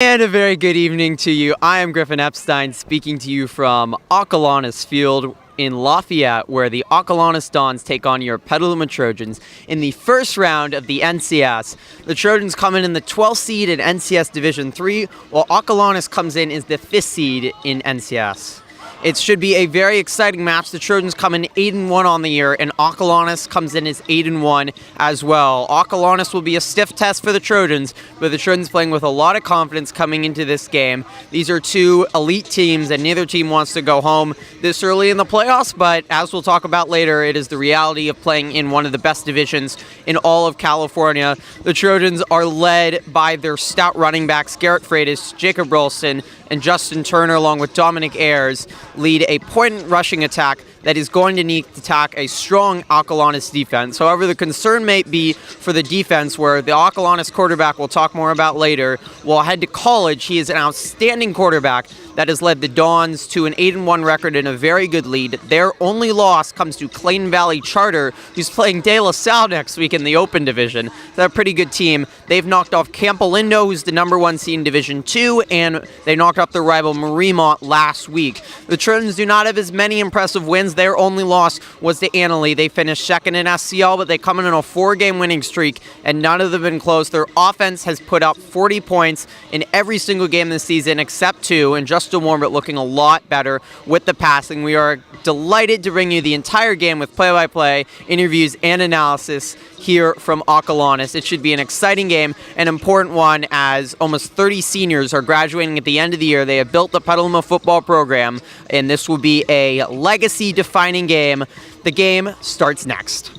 And a very good evening to you. I am Griffin Epstein speaking to you from Acalanes Field in Lafayette, where the Acalanes Dons take on your Petaluma Trojans in the first round of the NCS. The Trojans come in the 12th seed in NCS Division 3, while Acalanes comes in as the 5th seed in NCS. It should be a very exciting match. The Trojans come in 8-1 on the year, and Acalanes comes in as 8-1 as well. Acalanes will be a stiff test for the Trojans, but the Trojans playing with a lot of confidence coming into this game. These are two elite teams, and neither team wants to go home this early in the playoffs, but as we'll talk about later, it is the reality of playing in one of the best divisions in all of California. The Trojans are led by their stout running backs, Garrett Freitas, Jacob Rolston, and Justin Turner, along with Dominic Ayers, lead a point rushing attack that is going to need to attack a strong Acalanes defense. However, the concern may be for the defense, where the Acalanes quarterback, we'll talk more about later, will head to college. He is an outstanding quarterback that has led the Dons to an 8-1 record and a very good lead. Their only loss comes to Clayton Valley Charter, who's playing De La Salle next week in the Open Division. They're a pretty good team. They've knocked off Campolindo, who's the #1 seed in Division 2, and they knocked off their rival Mariemont last week. The Trojans do not have as many impressive wins. Their only loss was to Annalee. They finished second in SCL, but they come in on a 4-game winning streak, and none of them have been close. Their offense has put up 40 points in every single game this season except 2, and Justin Warmert looking a lot better with the passing. We are delighted to bring you the entire game with play-by-play, interviews, and analysis here from Acalanes. It should be an exciting game, an important one, as almost 30 seniors are graduating at the end of the year. They have built the Petaluma football program, and this will be a legacy-defining game. The game starts next.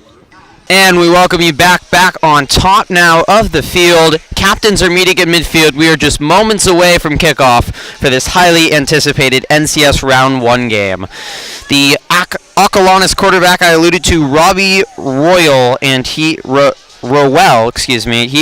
And we welcome you back on top now of the field. Captains are meeting at midfield. We are just moments away from kickoff for this highly anticipated NCS Round 1 game. The Acalanes quarterback I alluded to, Robbie Rowell, he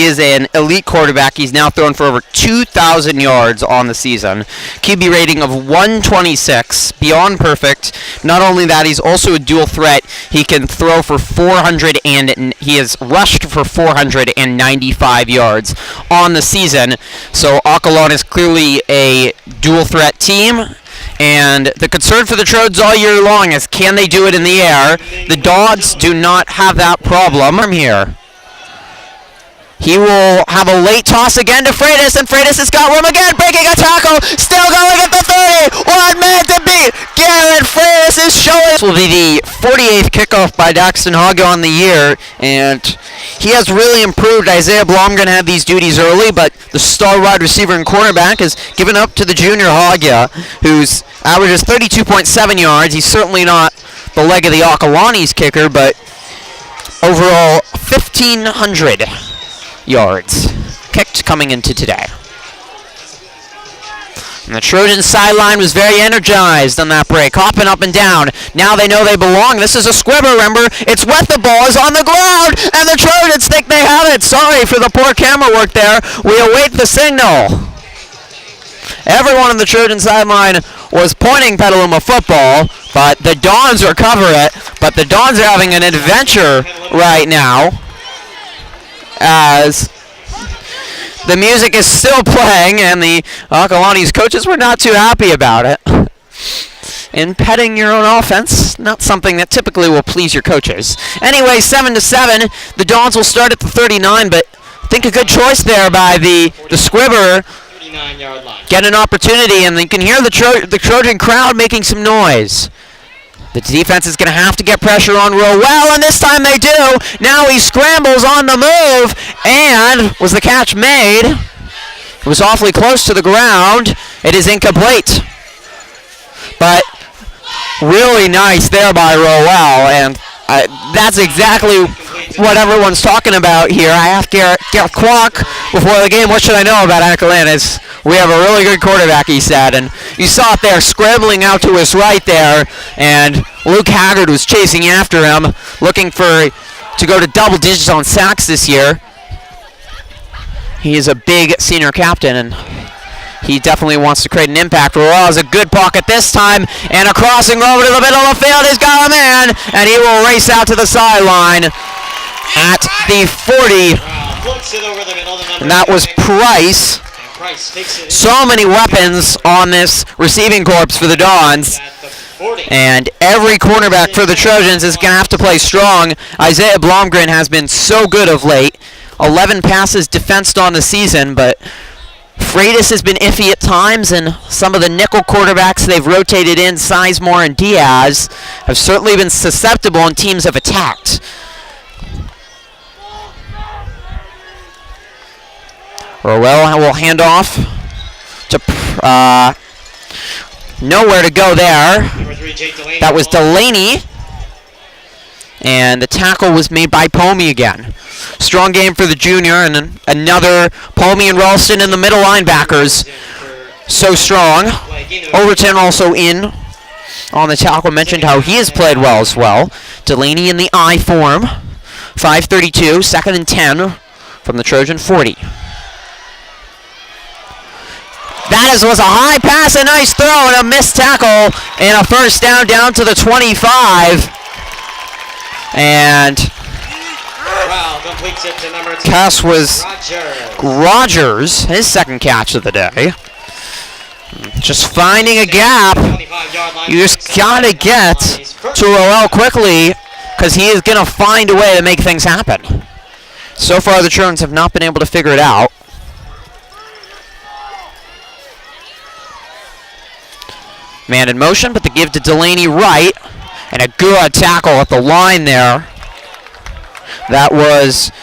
is an elite quarterback. He's now thrown for over 2,000 yards on the season. QB rating of 126, beyond perfect. Not only that, he's also a dual threat. He can throw for 400, and he has rushed for 495 yards on the season. So Acalanes is clearly a dual threat team. And the concern for the Trojans all year long is, can they do it in the air? The Dons do not have that problem from here. He will have a late toss again to Freitas, and Freitas has got room again, breaking a tackle, still going at the 30, 1 man to beat, Garrett Freitas is showing. This will be the 48th kickoff by Daxton Haga on the year, and he has really improved. Isaiah Blom going to have these duties early, but the star wide receiver and cornerback has given up to the junior Haga, whose averages 32.7 yards. He's certainly not the leg of the Acalanes kicker, but overall 1,500 yards kicked coming into today. And the Trojan sideline was very energized on that break, hopping up and down. Now they know they belong. This is a squibber, remember? It's wet, the ball is on the ground, and the Trojans think they have it. Sorry for the poor camera work there. We await the signal. Everyone on the Trojan sideline was pointing Petaluma football, but the Dons recover it. But the Dons are having an adventure right now, as the music is still playing, and the Acalanes coaches were not too happy about it. And petting your own offense, not something that typically will please your coaches. Anyway, 7-7, the Dons will start at the 39, but I think a good choice there by the squibber. 39-yard line. Get an opportunity, and you can hear the Trojan crowd making some noise. The defense is going to have to get pressure on Rowell, and this time they do. Now he scrambles on the move, and was the catch made? It was awfully close to the ground. It is incomplete. But really nice there by Rowell, and that's exactly what everyone's talking about here. I asked Garrett Kwok before the game, what should I know about Acalanes? We have a really good quarterback, he said, and you saw it there, scrambling out to his right there, and Luke Haggard was chasing after him, looking to go to double digits on sacks this year. He is a big senior captain, and he definitely wants to create an impact. Rowell has a good pocket this time, and a crossing over to the middle of the field. He's got a man, and he will race out to the sideline at the 40. And that was Price. So many weapons on this receiving corps for the Dons. And every cornerback for the Trojans is going to have to play strong. Isaiah Blomgren has been so good of late. 11 passes defensed on the season, but Freitas has been iffy at times, and some of the nickel quarterbacks they've rotated in, Sizemore and Diaz, have certainly been susceptible and teams have attacked. Rowell will hand off to nowhere to go there. That was Delaney. And the tackle was made by Pomey again. Strong game for the junior, and another Pomey and Ralston in the middle linebackers. So strong. Overton also in on the tackle. Mentioned how he has played well as well. Delaney in the I form. 5:32, 2nd and 10 from the Trojan 40. That was a high pass, a nice throw, and a missed tackle, and a first down to the 25. And Cass was Rogers, his second catch of the day. Just finding a gap. You just got to get to Rowell quickly, because he is going to find a way to make things happen. So far, the Trojans have not been able to figure it out. Man in motion, but the give to Delaney right. And a good tackle at the line there. That was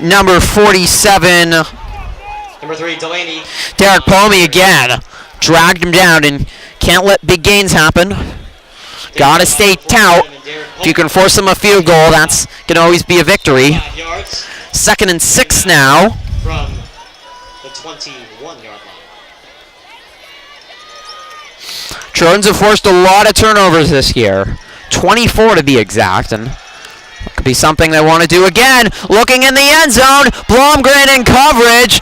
number 47. Number 3, Delaney. Derek Pomey again. Dragged him down, and can't let big gains happen. Got to stay tout. If you can force him a field goal, that's going to always be a victory. 2nd and 6 now. From the 21-yard line. Trojans have forced a lot of turnovers this year. 24 to be exact, and that could be something they want to do again. Looking in the end zone, Blomgren in coverage.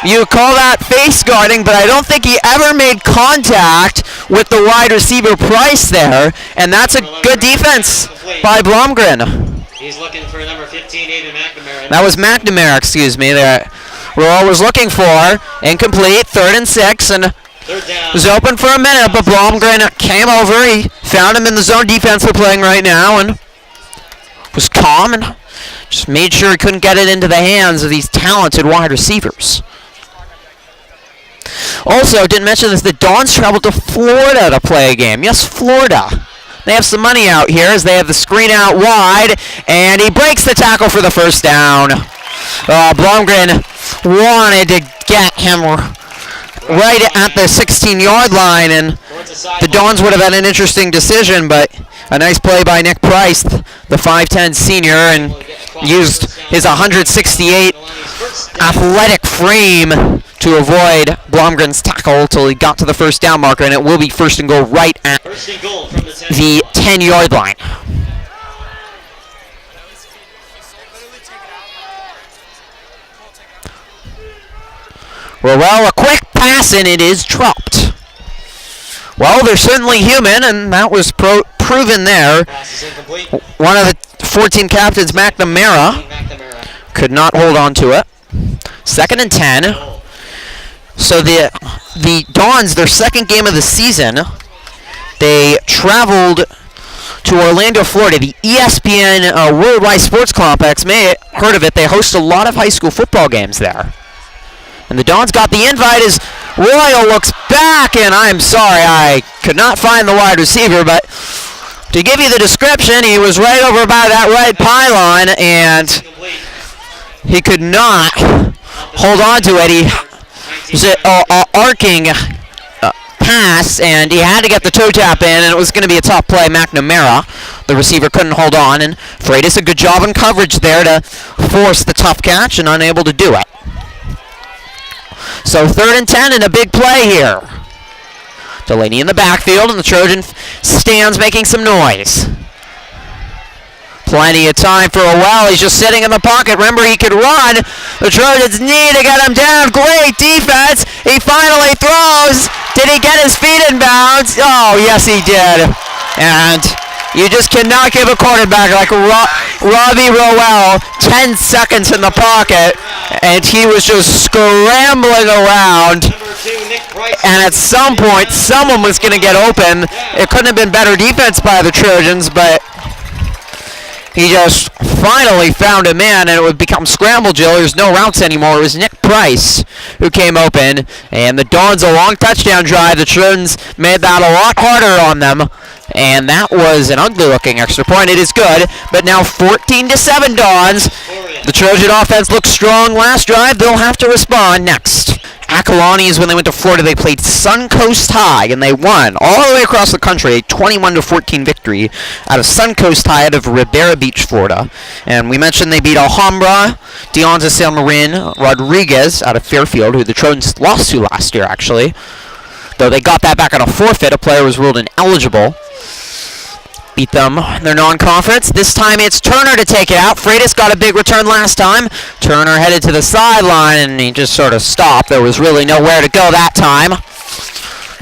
You call that face guarding, but I don't think he ever made contact with the wide receiver Price there, and that's a good defense by Blomgren. He's looking for number 15, Aiden McNamara. That was McNamara, excuse me, that Rowell was looking for. Incomplete, 3rd and 6, and was open for a minute, but Blomgren came over. He found him in the zone defense we're playing right now and was calm and just made sure he couldn't get it into the hands of these talented wide receivers. Also, didn't mention this, the Dons traveled to Florida to play a game. Yes, Florida. They have some money out here as they have the screen out wide, and he breaks the tackle for the first down. Blomgren wanted to get him right at the 16-yard line, and the Dons would have had an interesting decision, but a nice play by Nick Price, the 5'10 senior, and used his 168 athletic frame to avoid Blomgren's tackle till he got to the first down marker, and it will be 1st and goal right at the 10-yard line. Rowell, a quick pass, and it is dropped. Well, they're certainly human, and that was proven there. One of the 14 captains, McNamara, could not hold on to it. 2nd and 10. So the Dons, their second game of the season, they traveled to Orlando, Florida. The ESPN Worldwide Sports Complex, may have heard of it, they host a lot of high school football games there. And the Dons got the invite as Royal looks back, and I'm sorry, I could not find the wide receiver, but to give you the description, he was right over by that right pylon, and he could not hold on to it. He was an arcing pass, and he had to get the toe tap in, and it was going to be a tough play. McNamara, the receiver, couldn't hold on, and Freitas a good job in coverage there to force the tough catch and unable to do it. So 3rd and 10 and a big play here. Delaney in the backfield, and the Trojan stands making some noise. Plenty of time for Rowell. He's just sitting in the pocket. Remember, he could run. The Trojans need to get him down. Great defense. He finally throws. Did he get his feet in bounds? Oh, yes, he did. And You just cannot give a quarterback like Robbie Rowell 10 seconds in the pocket, and he was just scrambling around. And at some point, someone was going to get open. It couldn't have been better defense by the Trojans, but he just finally found a man, and it would become scramble drill. There's no routes anymore. It was Nick Price who came open, and the Dons a long touchdown drive. The Trojans made that a lot harder on them, and that was an ugly-looking extra point. It is good, but now 14-7 Dons. The Trojan offense looked strong last drive. They'll have to respond next. Acalanes, when they went to Florida, they played Suncoast High, and they won all the way across the country, a 21-14 victory out of Suncoast High out of Ribera Beach, Florida. And we mentioned they beat Alhambra, Dion de San Marin, Rodriguez out of Fairfield, who the Trojans lost to last year, actually. Though they got that back on a forfeit, a player was ruled ineligible. Beat them in their non-conference. This time it's Turner to take it out. Freitas got a big return last time. Turner headed to the sideline, and he just sort of stopped. There was really nowhere to go that time.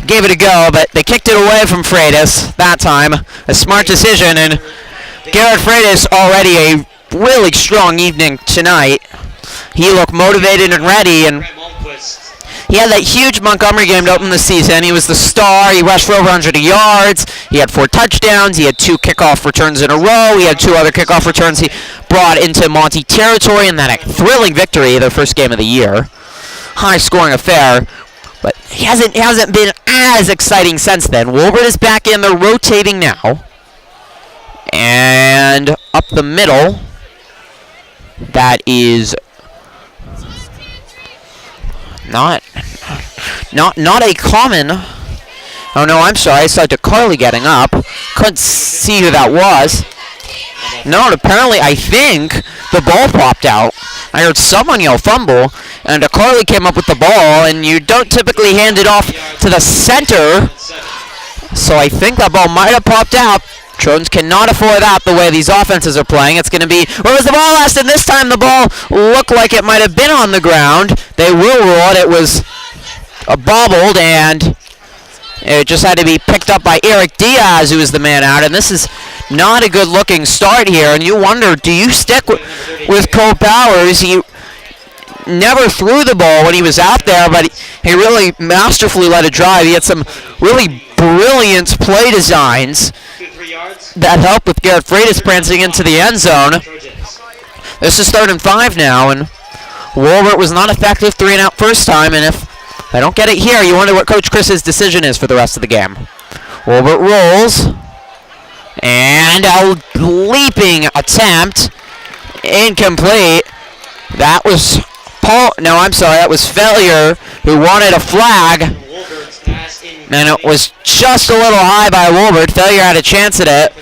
Gave it a go, but they kicked it away from Freitas that time. A smart decision, and Garrett Freitas already a really strong evening tonight. He looked motivated and ready, and he had that huge Montgomery game to open the season. He was the star. He rushed for over 100 yards. He had 4 touchdowns. He had 2 kickoff returns in a row. He had 2 other kickoff returns he brought into Monty territory in that thrilling victory, their first game of the year. High-scoring affair, but he hasn't been as exciting since then. Wolbert is back in. They're rotating now. And up the middle, that is not a common. Oh no, I'm sorry. I saw DeCarly getting up. Couldn't see who that was. No, apparently I think the ball popped out. I heard someone yell fumble, and DeCarly came up with the ball, and you don't typically hand it off to the center. So I think that ball might have popped out. Trojans cannot afford that the way these offenses are playing. It's going to be, where was the ball last? And this time the ball looked like it might have been on the ground. They will rule it. It was bobbled, and it just had to be picked up by Eric Diaz, who was the man out. And this is not a good-looking start here. And you wonder, do you stick with Cole Powers? He never threw the ball when he was out there, but he really masterfully let it drive. He had some really brilliant play designs that helped with Garrett Freitas prancing into the end zone. This is 3rd and 5 now, and Wolbert was not effective 3-and-out first time, and if they don't get it here, you wonder what Coach Chris's decision is for the rest of the game. Wolbert rolls, and a leaping attempt, incomplete. That was that was Failure who wanted a flag, and it was just a little high by Wolbert. Failure had a chance at it,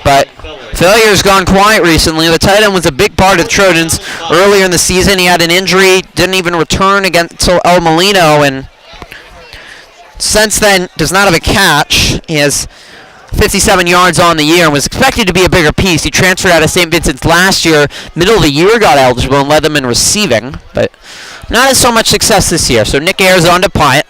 but Failure's gone quiet recently. The tight end was a big part of the Trojans earlier in the season. He had an injury, didn't even return until El Molino, and since then does not have a catch. He has 57 yards on the year and was expected to be a bigger piece. He transferred out of St. Vincent's last year, middle of the year got eligible and led them in receiving, but not as so much success this year. So Nick Ayers on to punt.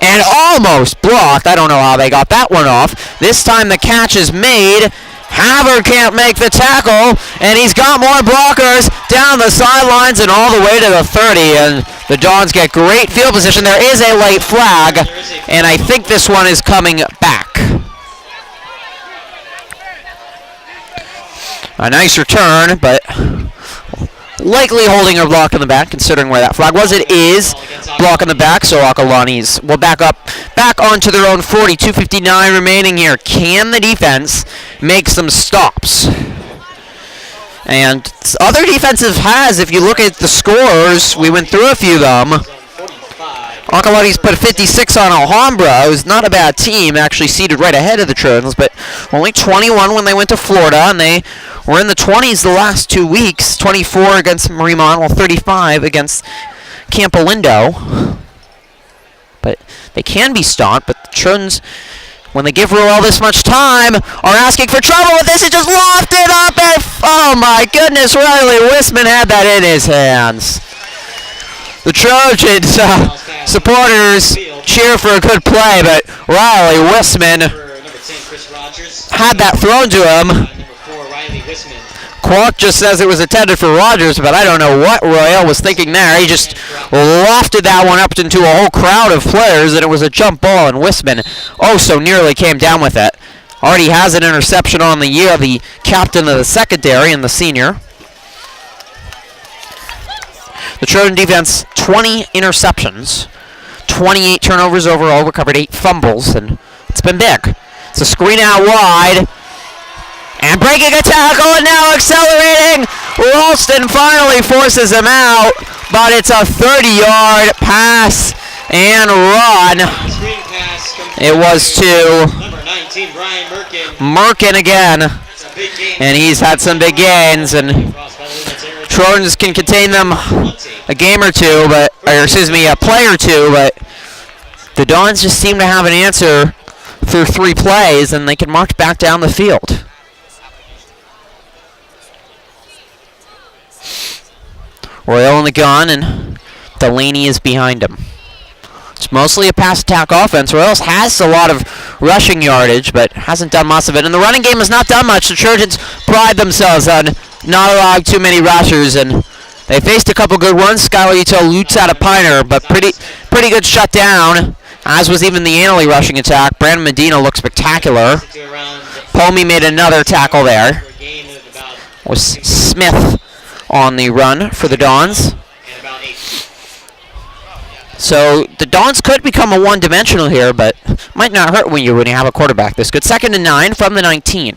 And almost blocked. I don't know how they got that one off. This time the catch is made. Haver can't make the tackle, and he's got more blockers down the sidelines and all the way to the 30, and the Dons get great field position. There is a late flag, and I think this one is coming back. A nice return, but likely holding or block in the back, considering where that flag was. It is block in the back, so Acalanes will back onto their own 40. 2:59 remaining here. Can the defense make some stops? And other defensive has, if you look at the scores, we went through a few of them. Acalanes put 56 on Alhambra. It was not a bad team, actually seated right ahead of the Trojans, but only 21 when they went to Florida, and they were in the 20s the last 2 weeks. 24 against Mariemont, while 35 against Campolindo. But they can be stopped, but the Trojans, when they give Ruel this much time, are asking for trouble with this. It just lofted up, and oh my goodness, Riley Wisman had that in his hands. The Trojans supporters cheer for a good play, but Riley Wisman Chris Rogers. had that thrown to him. Number 4, Riley Wisman. Quark just says it was intended for Rogers, but I don't know what Royale was thinking there. He just lofted that one up into a whole crowd of players, and it was a jump ball, and Wisman so nearly came down with it. Already has an interception on the year, the captain of the secondary and the senior. The Trojan defense, 20 interceptions, 28 turnovers overall, recovered 8 fumbles, and it's been big. It's a screen out wide. And breaking a tackle, and now accelerating. Ralston finally forces him out, but it's a 30-yard pass and run. Screen pass It was to number 19, Brian Merkin. Merkin again, It's a big game. and he's had some big gains, and Cross by the limit territory. Trojans can contain them 20. a game or two, a play or two, but the Dons just seem to have an answer through 3 plays, and they can march back down the field. Royal in the gun, and Delaney is behind him. It's mostly a pass attack offense. Royals has a lot of rushing yardage, but hasn't done much of it. And the running game has not done much. The Trojans pride themselves on not allowing too many rushers, and they faced a couple good ones. Skylar Util loots out of Piner, but pretty good shutdown, as was even the Annaly rushing attack. Brandon Medina looked spectacular. Pomey made another tackle there. Was Smith on the run for the Dons. So the Dons could become a one-dimensional here, but might not hurt when you have a quarterback this good. 2nd and 9 from the 19.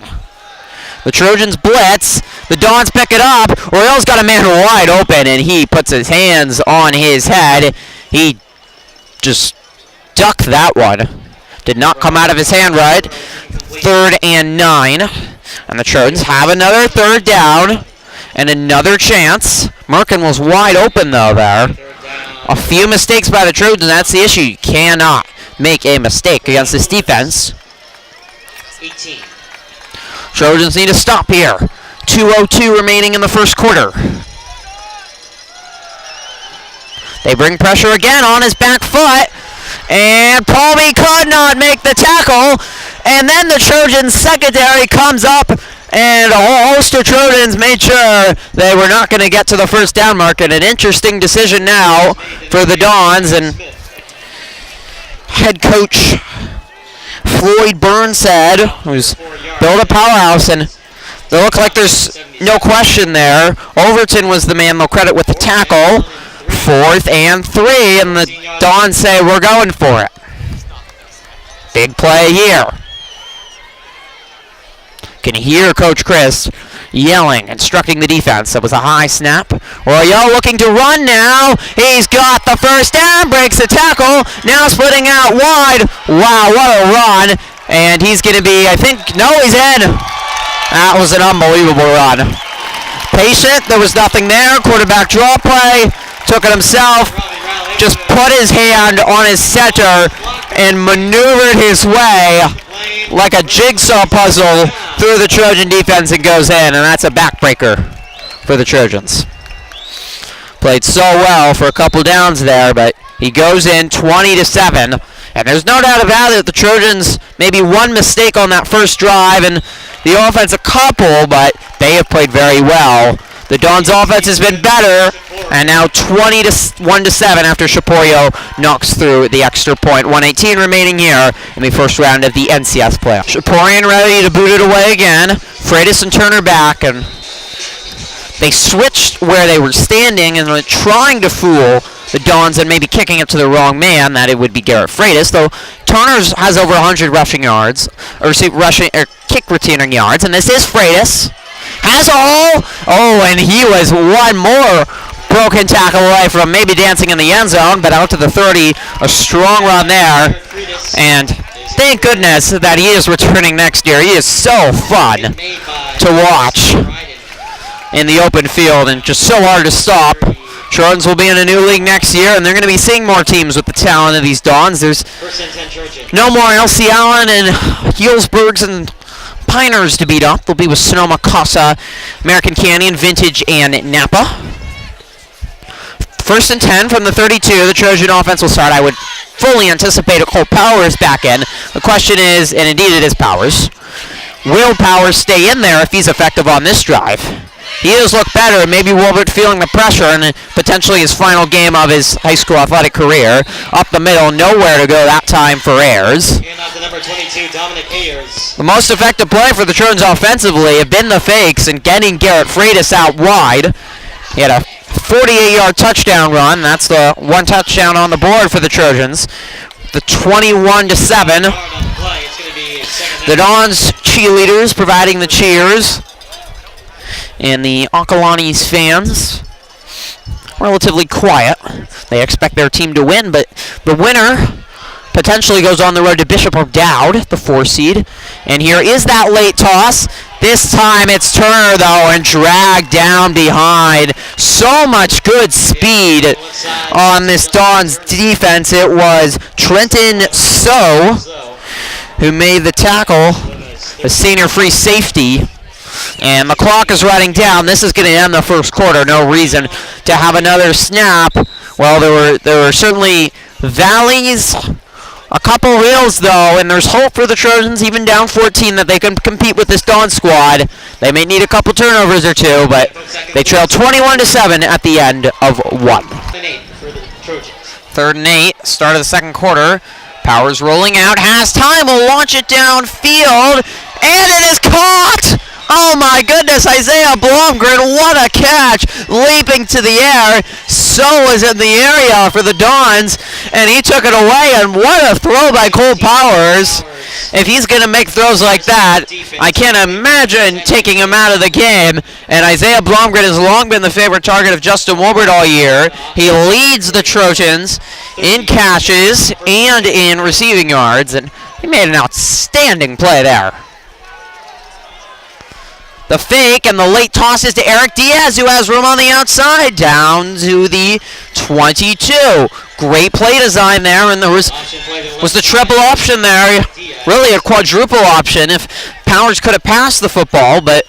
The Trojans blitz. The Dons pick it up. Royale's got a man wide open, and he puts his hands on his head. He just ducked that one. Did not come out of his hand right. 3rd and 9. And the Trojans have another 3rd down. And another chance. Merkin was wide open, though, there. A few mistakes by the Trojans. That's the issue. You cannot make a mistake against this defense. 18. Trojans need to stop here. 2:02 remaining in the first quarter. They bring pressure again on his back foot. And Palmy could not make the tackle. And then the Trojans secondary comes up. And Ulster Trojans made sure they were not going to get to the first down mark. And an interesting decision now for the Dons. And head coach Floyd Burnshead, who's built a powerhouse, and they look like there's no question there. Overton was the man they'll credit with the tackle. 4th and 3, and the Dons say we're going for it. Big play here. Can hear Coach Chris yelling, instructing the defense. That was a high snap. Royale looking to run now. He's got the first down, breaks the tackle. Now splitting out wide. Wow, what a run. And he's going to be, he's in. That was an unbelievable run. Patient, there was nothing there. Quarterback draw play. Took it himself. Just put his hand on his center and maneuvered his way like a jigsaw puzzle through the Trojan defense and goes in, and that's a backbreaker for the Trojans. Played so well for a couple downs there, but he goes in 20-7, and there's no doubt about it, the Trojans maybe one mistake on that first drive, and the offense a couple, but they have played very well. The Dons' offense has been better, and now 21-7 after Shaporio knocks through the extra point. 1:18 remaining here in the first round of the NCS playoff. Shaporian ready to boot it away again. Freitas and Turner back, and they switched where they were standing and were trying to fool the Dons and maybe kicking it to the wrong man, that it would be Garrett Freitas, though Turner has over 100 rushing yards, or kick returning yards, and this is Freitas. Has a hole. Oh, and he was one more broken tackle away from maybe dancing in the end zone, but out to the 30, a strong run there. And thank goodness that he is returning next year. He is so fun to watch in the open field and just so hard to stop. Trojans will be in a new league next year, and they're going to be seeing more teams with the talent of these Dons. There's no more L.C. Allen and Healdsburgs and Piners to beat up. They'll be with Sonoma, Casa, American Canyon, Vintage, and Napa. 1st and 10 from the 32. The Trojan offense will start, I would fully anticipated Cole Powers back in. The question is, and indeed it is Powers, will Powers stay in there if he's effective on this drive? He does look better. Maybe Wilbert feeling the pressure and potentially his final game of his high school athletic career. Up the middle, nowhere to go that time for Ayers. And out to number 22, Dominic Ayers. The most effective play for the Trojans offensively have been the fakes and getting Garrett Freitas out wide. He had a 48-yard touchdown run. That's the one touchdown on the board for the Trojans. The 21-7. The Dons cheerleaders providing the cheers. And the Acalanes fans, relatively quiet. They expect their team to win, but the winner potentially goes on the road to Bishop O'Dowd, the 4 seed. And here is that late toss. This time it's Turner, though, and dragged down behind. So much good speed on this Dons defense. It was Trenton So who made the tackle, the senior free safety. And the clock is running down. This is going to end the first quarter. No reason to have another snap. Well, there were certainly valleys, a couple hills though, and there's hope for the Trojans, even down 14, that they can compete with this Dawn squad. They may need a couple turnovers or two, but they trail 21-7 at the end of 1. 3rd and 8, start of the second quarter. Powers rolling out, has time, will launch it downfield, and it is caught! Oh my goodness, Isaiah Blomgren, what a catch! Leaping to the air. So was in the area for the Dons, and he took it away, and what a throw by Cole Powers. If he's going to make throws like that, I can't imagine taking him out of the game. And Isaiah Blomgren has long been the favorite target of Justin Wilbert all year. He leads the Trojans in catches and in receiving yards, and he made an outstanding play there. The fake and the late tosses to Eric Diaz, who has room on the outside, down to the 22. Great play design there, and there was the triple option there. Really a quadruple option if Powers could have passed the football, but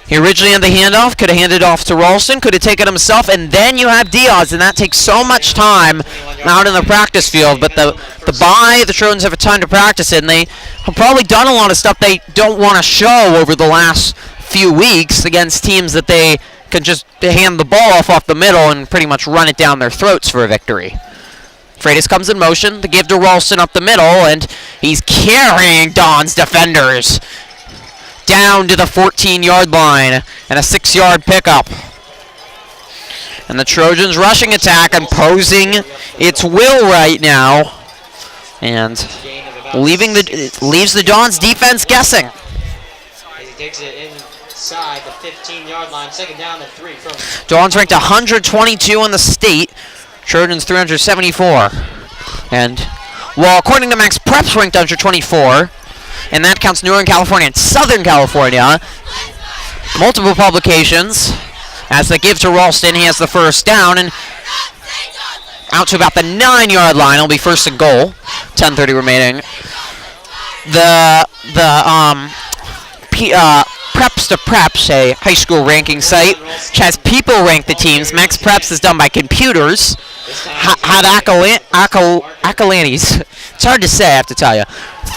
he originally had the handoff, could have handed off to Ralston, could have taken it himself, and then you have Diaz, and that takes so much time out in the practice field. But the Trojans have a time to practice it, and they have probably done a lot of stuff they don't want to show over the last few weeks against teams that they can just hand the ball off the middle and pretty much run it down their throats for a victory. Freitas comes in motion, the give to Ralston up the middle, and he's carrying Don's defenders down to the 14-yard line, and a 6-yard pickup. And the Trojans rushing attack imposing its will right now, and leaves the Dons defense guessing. He takes it inside the 15-yard line, 2nd down and 3 from. Dons ranked 122 in the state, Trojans 374. And, well, according to Max Preps, ranked 124, and that counts Northern California and Southern California. Multiple publications. As they give to Ralston, he has the first down, and out to about the 9-yard line. It'll be 1st and goal. 10:30 remaining. Preps to Preps, a high school ranking site, which has people rank the teams. Max Preps is done by computers. Had Acalanes, it's hard to say, I have to tell you,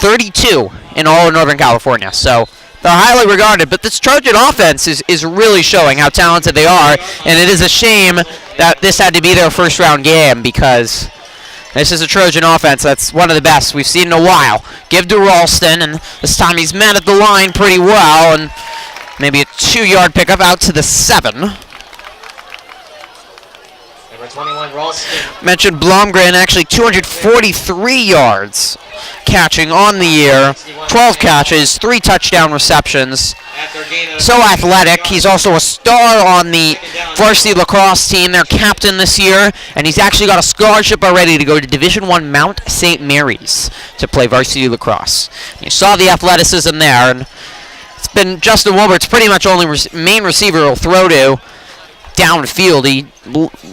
32 in all of Northern California. So they're highly regarded, but this Trojan offense is really showing how talented they are, and it is a shame that this had to be their first-round game, because this is a Trojan offense that's one of the best we've seen in a while. Give to Ralston, and this time he's met at the line pretty well, and maybe a 2-yard pickup out to the 7. Number 21, Ralston. Mentioned Blomgren, actually 243 yards catching on the year. 12 catches, 3 touchdown receptions. So athletic. He's also a star on the varsity lacrosse team, their captain this year, and he's actually got a scholarship already to go to Division I Mount St. Mary's to play varsity lacrosse. You saw the athleticism there, and it's been Justin Wilbert's pretty much only main receiver he'll throw to downfield. He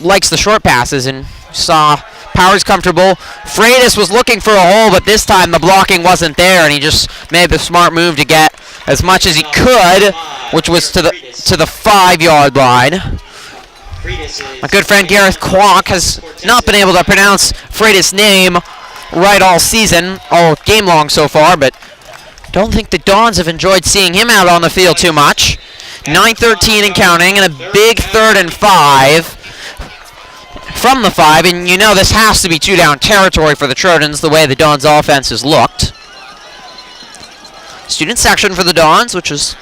likes the short passes, and saw Powers comfortable. Freitas was looking for a hole, but this time the blocking wasn't there, and he just made the smart move to get as much as he could, which was to the 5-yard line. My good friend Gareth Kwok has not been able to pronounce Freitas' name right all season, all game long so far, but don't think the Dons have enjoyed seeing him out on the field too much. 9:13 and counting, and a big 3rd and 5 from the 5, and you know this has to be 2-down territory for the Trojans, the way the Dons' offense has looked. Student section for the Dons, which is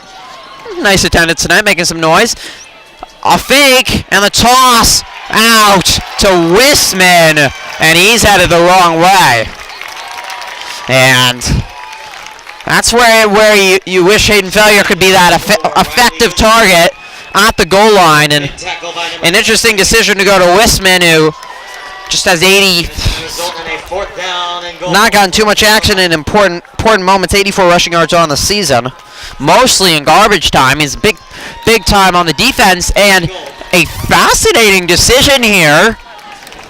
nice attendance tonight, making some noise. A fake, and the toss out to Wisman, and he's headed the wrong way. And that's where you wish Hayden Failure could be that effective target at the goal line. And an interesting decision to go to Wisman, who just has 80, not gotten too much action in important moments, 84 rushing yards on the season, mostly in garbage time. He's big time on the defense, and a fascinating decision here.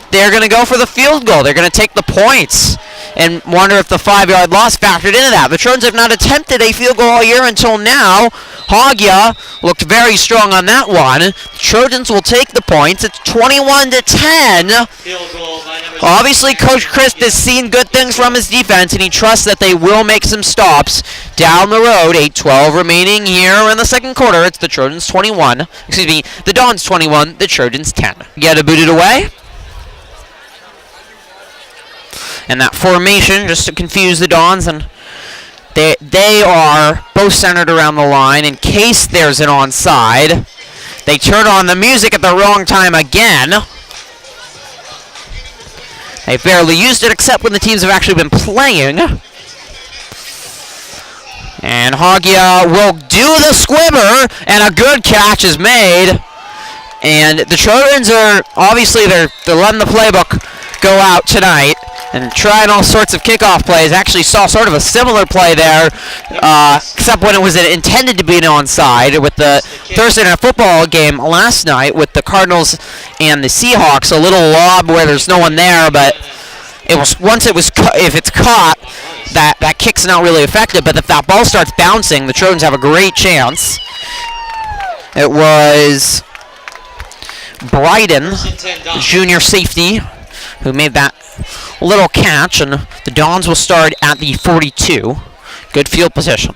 They're going to go for the field goal. They're going to take the points and wonder if the 5-yard loss factored into that. The Trojans have not attempted a field goal all year until now. Hogya looked very strong on that one. The Trojans will take the points. It's 21-10. Obviously, Coach Christ has seen good things from his defense, and he trusts that they will make some stops down the road. 8:12 remaining here in the second quarter. It's the Trojans 21. Excuse me, the Dons 21, the Trojans 10. Get it booted away. And that formation, just to confuse the Dons, and they are both centered around the line in case there's an onside. They turn on the music at the wrong time again. They've barely used it except when the teams have actually been playing. And Hogya will do the squibber, and a good catch is made. And the Trojans are, obviously, they're letting the playbook go out tonight and trying all sorts of kickoff plays. Actually saw sort of a similar play there, except when it was intended to be an onside with the Thursday Night Football game last night with the Cardinals and the Seahawks. A little lob where there's no one there, but it was if it's caught, that kick's not really effective. But if that ball starts bouncing, the Trojans have a great chance. It was Bryden, junior safety, who made that little catch, and the Dons will start at the 42. Good field position.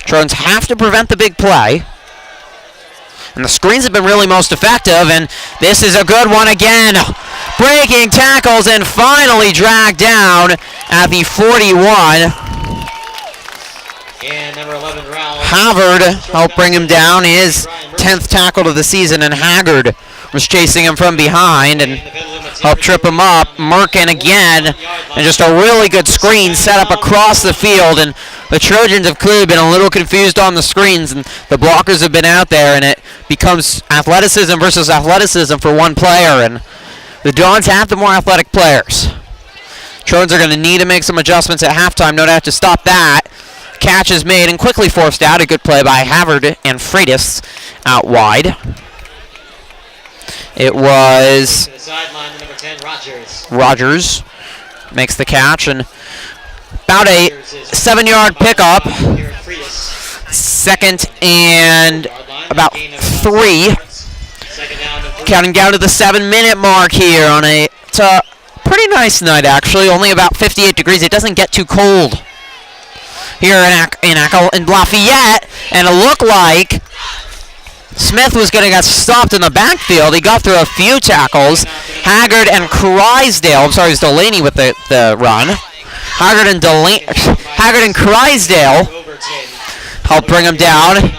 Trojans have to prevent the big play, and the screens have been really most effective, and this is a good one again. Breaking tackles and finally dragged down at the 41. And number 11, Rowell. Havard helped bring him down, his 10th tackle of the season, and Haggard was chasing him from behind and helped trip him up. Merkin again, and just a really good screen set up across the field, and the Trojans have clearly been a little confused on the screens, and the blockers have been out there, and it becomes athleticism versus athleticism for one player, and the Dons have the more athletic players. Trojans are going to need to make some adjustments at halftime, no doubt, to stop that. Catch is made and quickly forced out. A good play by Havard and Freitas out wide. It was Rogers makes the catch, and about a 7-yard pickup. 2nd and about 3. Counting down to the 7-minute mark here on it's a pretty nice night, actually. Only about 58 degrees. It doesn't get too cold here in Lafayette, and it looked like Smith was going to get stopped in the backfield. He got through a few tackles. Haggard and Crysdale, I'm sorry, it was Delaney with the run. Haggard and Crysdale helped bring him down.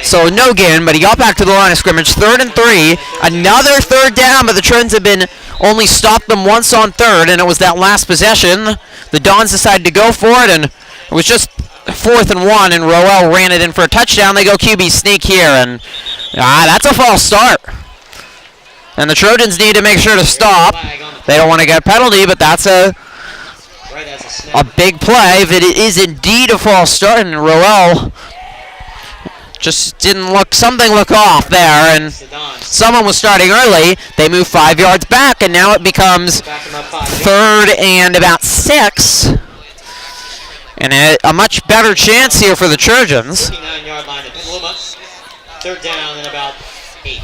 So no gain, but he got back to the line of scrimmage. 3rd and 3. Another 3rd down, but the Trojans have been only stopped them once on 3rd, and it was that last possession. The Dons decided to go for it, and it was just 4th and 1, and Rowell ran it in for a touchdown. They go QB sneak here, and that's a false start. And the Trojans need to make sure to stop. They don't want to get a penalty, but that's a big play. If it is indeed a false start, and Rowell just didn't look off there, and someone was starting early. They move 5 yards back, and now it becomes 3rd and about 6. And a much better chance here for the Trojans. 59-yard line at Petaluma. 3rd down and about 8.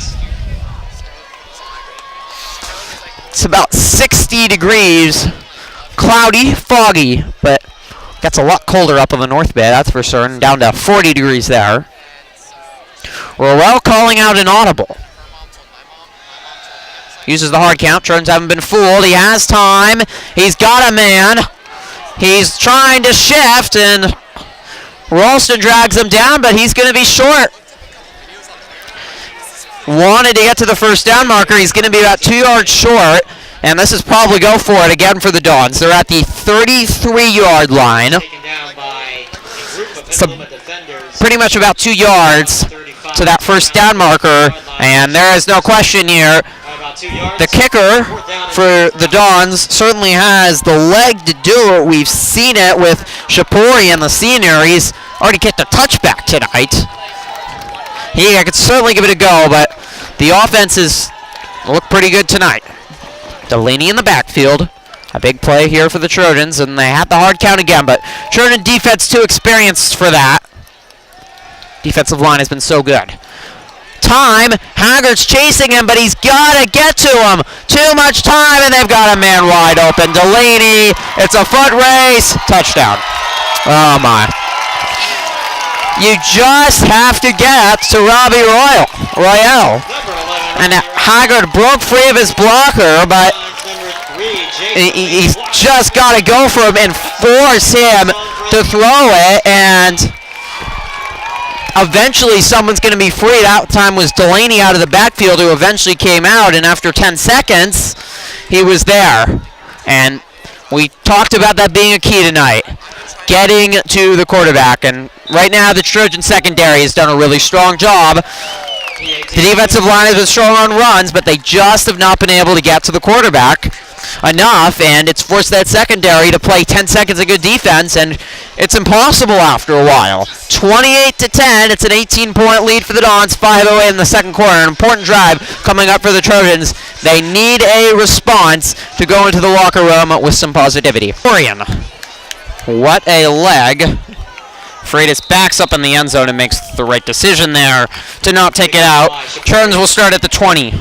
It's about 60 degrees cloudy, foggy, but gets a lot colder up on the North Bay, that's for certain. Down to 40 degrees there. Rowell calling out an audible. Uses the hard count. Trojans haven't been fooled. He has time. He's got a man. He's trying to shift, and Ralston drags him down, but he's going to be short. Wanted to get to the first down marker. He's going to be about 2 yards short, and this is probably go for it again for the Dons. They're at the 33-yard line. So pretty much about 2 yards to that first down marker, and there is no question here. The kicker for the Dons certainly has the leg to do it. We've seen it with Shapori and the senior. He's already kicked a touchback tonight. I could certainly give it a go, but the offenses look pretty good tonight. Delaney in the backfield. A big play here for the Trojans, and they had the hard count again, but Trojan defense too experienced for that. Defensive line has been so good. Time. Haggard's chasing him, but he's got to get to him. Too much time, and they've got a man wide open. Delaney, it's a foot race. Touchdown. Oh, my. You just have to get to Robbie Royale. And Haggard broke free of his blocker, but he's just got to go for him and force him to throw it, and eventually someone's going to be free. That time was Delaney out of the backfield, who eventually came out, and after 10 seconds, he was there. And we talked about that being a key tonight, getting to the quarterback. And right now, the Trojan secondary has done a really strong job. The defensive line has been strong on runs, but they just have not been able to get to the quarterback enough, and it's forced that secondary to play 10 seconds of good defense, and it's impossible after a while. 28-10, it's an 18-point lead for the Dons, 5:08 in the second quarter. An important drive coming up for the Trojans. They need a response to go into the locker room with some positivity. Orion, what a leg. Freitas backs up in the end zone and makes the right decision there to not take it out. Trojans will start at the 20.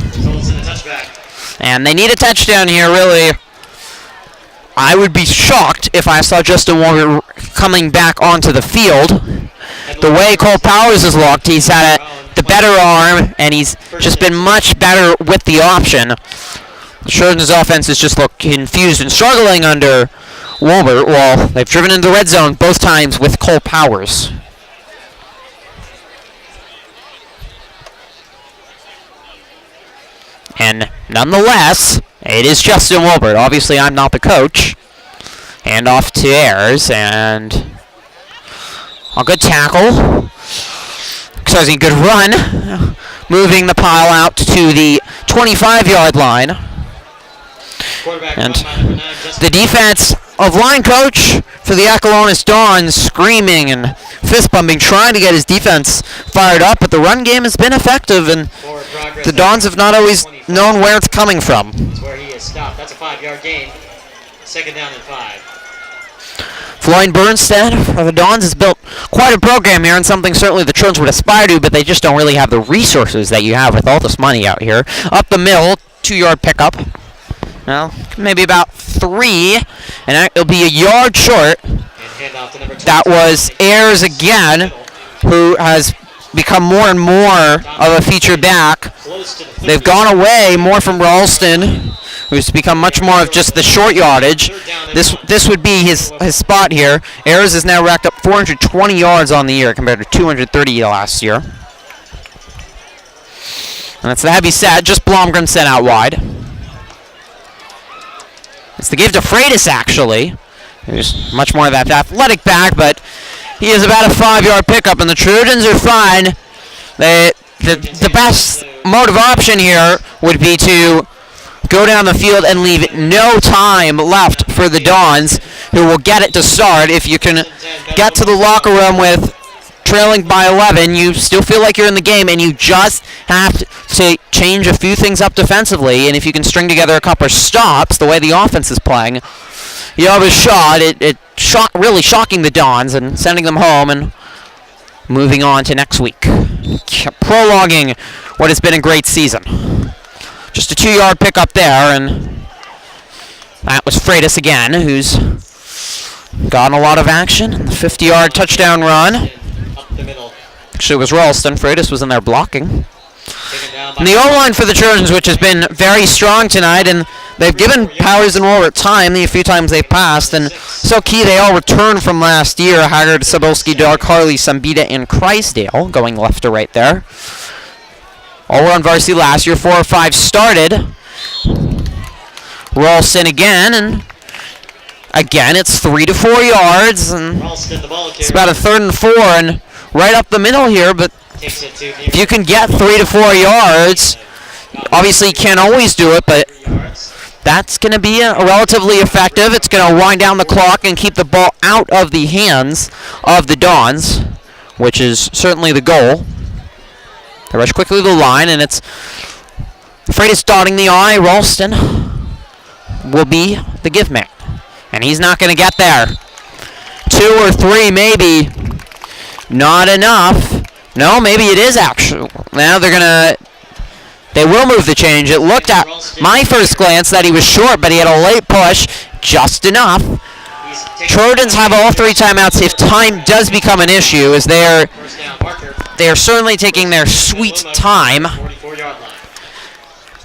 And they need a touchdown here, really. I would be shocked if I saw Justin Walker coming back onto the field. The way Cole Powers is locked, he's had the better arm, and he's just been much better with the option. The Trojans' offense has just looked confused and struggling under Wolbert. Well, they've driven into the red zone both times with Cole Powers. And nonetheless, it is Justin Wolbert. Obviously, I'm not the coach. Hand off to Ayers, and a good tackle. Exercising a good run. Moving the pile out to the 25-yard line. And the defense of line coach for the Acalanes Dons screaming and fist bumping, trying to get his defense fired up, but the run game has been effective, and the Dons have not always known where it's coming from. That's where he is stopped. That's a 5-yard gain. Second down and 5. Floyd Bernstead for the Dons has built quite a program here, and something certainly the Trojans would aspire to, but they just don't really have the resources that you have with all this money out here. Up the middle, 2-yard pickup. Well, maybe about 3, and it'll be a yard short. That was Ayers again, who has become more and more of a feature back. They've gone away more from Ralston, who's become much more of just the short yardage. This would be his spot here. Ayers has now racked up 420 yards on the year compared to 230 last year. And that's the heavy set. Just Blomgren sent out wide. It's the give to Freitas, actually. There's much more of that athletic back, but he is about a 5-yard pickup, and the Trojans are fine. The best mode of option here would be to go down the field and leave no time left for the Dons, who will get it to start. If you can get to the locker room with trailing by 11, you still feel like you're in the game, and you just have to change a few things up defensively, and if you can string together a couple of stops, the way the offense is playing, you have a shot. Really shocking the Dons and sending them home and moving on to next week. Prolonging what has been a great season. Just a 2-yard pickup there, and That was Freitas again, who's gotten a lot of action in the 50-yard touchdown run. Up the middle. Actually, it was Ralston. Freitas was in there blocking. Taken down by And the O-line for the Trojans, which has been very strong tonight, and they've given Powers and Walbert time the few times they've passed, and so key they all returned from last year. Haggard, Sabolsky, Dark, Harley, Sambita, and Crysdale going left to right there. All were on varsity last year. 4 or 5 started. Ralston again, and again it's 3 to 4 yards, and Ralston, the ball it's about a 3rd and 4, and right up the middle here, but takes it to if you can get 3 to 4 yards, obviously you can't always do it, but that's going to be relatively effective. It's going to wind down the clock and keep the ball out of the hands of the Dons, which is certainly the goal. They rush quickly to the line, and it's Freitas dotting the I. Ralston will be the give man, and he's not going to get there. 2 or 3 maybe. Not enough. No, maybe it is actually. Now they will move the change. It looked at my first glance that he was short, but he had a late push, just enough. Trojans have all 3 timeouts if time does become an issue, as they are certainly taking their sweet time. 44-yard line.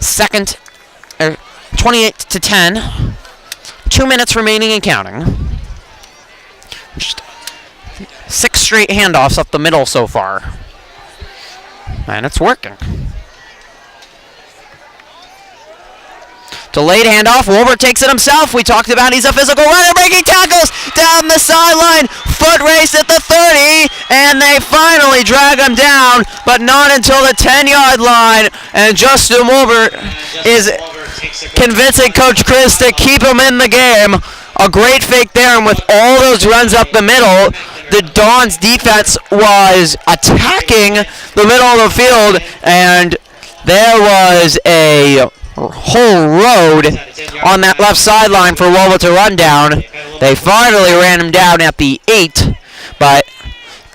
Second, 28 to 10. 2 minutes remaining and counting. Just 6 straight handoffs up the middle so far. And it's working. Delayed handoff. Wolbert takes it himself. We talked about he's a physical runner, breaking tackles down the sideline. Foot race at the 30, and they finally drag him down, but not until the 10-yard line. And Justin Wolbert is convincing Coach Chris to keep him in the game. A great fake there, and with all those runs up the middle, the Dons defense was attacking the middle of the field, and there was a whole road on that left sideline for Wolbert to run down. They finally ran him down at the 8, but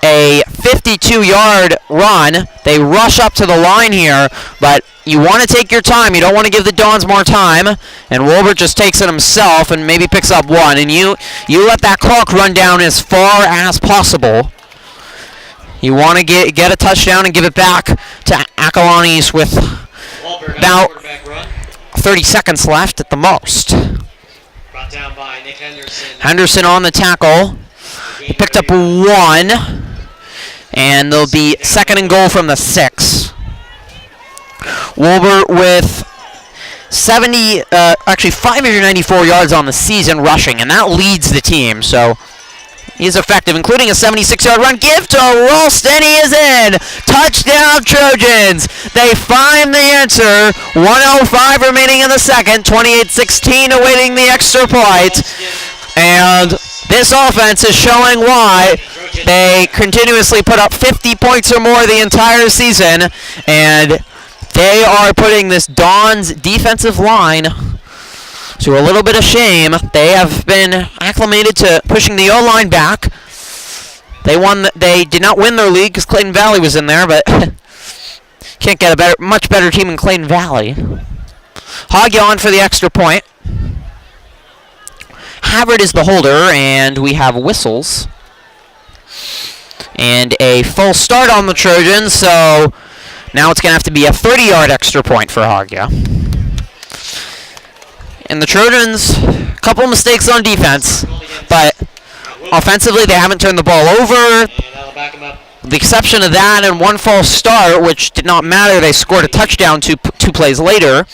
a 52-yard run. They rush up to the line here, but you want to take your time. You don't want to give the Dons more time, and Wolbert just takes it himself and maybe picks up 1, and you let that clock run down as far as possible. You want to get a touchdown and give it back to Acalanes with about 30 seconds left at the most. Brought down by Nick Henderson. Henderson on the tackle. He picked up 1, and there'll be 2nd and goal from the 6. Wolbert with 594 yards on the season rushing, and that leads the team, so he's effective, including a 76-yard run. Give to Ralston. He is in. Touchdown, Trojans. They find the answer. 1:05 remaining in the second. 28-16 awaiting the extra point. And this offense is showing why they continuously put up 50 points or more the entire season. And they are putting this Dons defensive line to a little bit of shame. They have been acclimated to pushing the O-line back. They did not win their league because Clayton Valley was in there, but can't get a much better team in Clayton Valley. Hoggy on for the extra point. Havard is the holder, and we have whistles. And a full start on the Trojans, so now it's going to have to be a 30-yard extra point for Hogya. And the Trojans, a couple mistakes on defense, but offensively they haven't turned the ball over. With the exception of that and 1 false start, which did not matter, they scored a touchdown two plays later.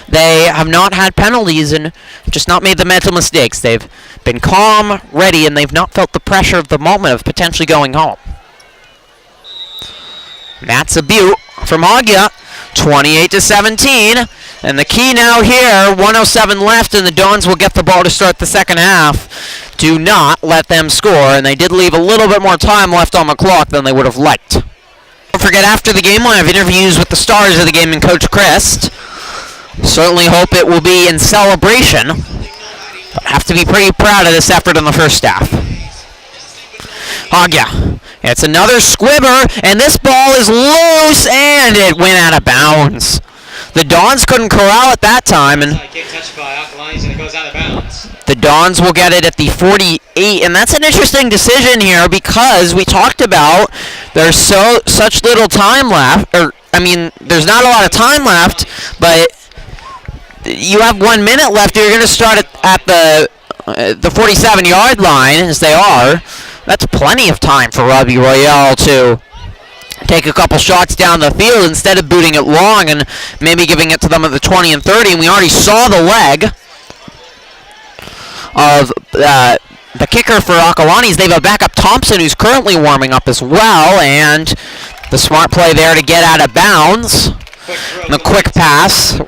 They have not had penalties and just not made the mental mistakes. They've been calm, ready, and they've not felt the pressure of the moment of potentially going home. That's a beaut from Hogya, 28-17. And the key now here, 1:07 left, and the Dons will get the ball to start the second half. Do not let them score, and they did leave a little bit more time left on the clock than they would have liked. Don't forget, after the game, we'll have interviews with the stars of the game and Coach Christ. Certainly hope it will be in celebration. But have to be pretty proud of this effort in the first half. Hogya. It's another squibber, and this ball is loose, and it went out of bounds. The Dons couldn't corral it that time, and Kick touched by Acalanes, and it goes out of bounds. the Dons will get it at the 48, and that's an interesting decision here because we talked about there's such little time left, there's not a lot of time left, but you have 1 minute left. You're going to start at the 47-yard line, as they are. That's plenty of time for Robbie Royale to take a couple shots down the field instead of booting it long and maybe giving it to them at the 20 and 30. And we already saw the leg of the kicker for Acalanes. They have a backup Thompson who's currently warming up as well, and the smart play there to get out of bounds. And the quick pass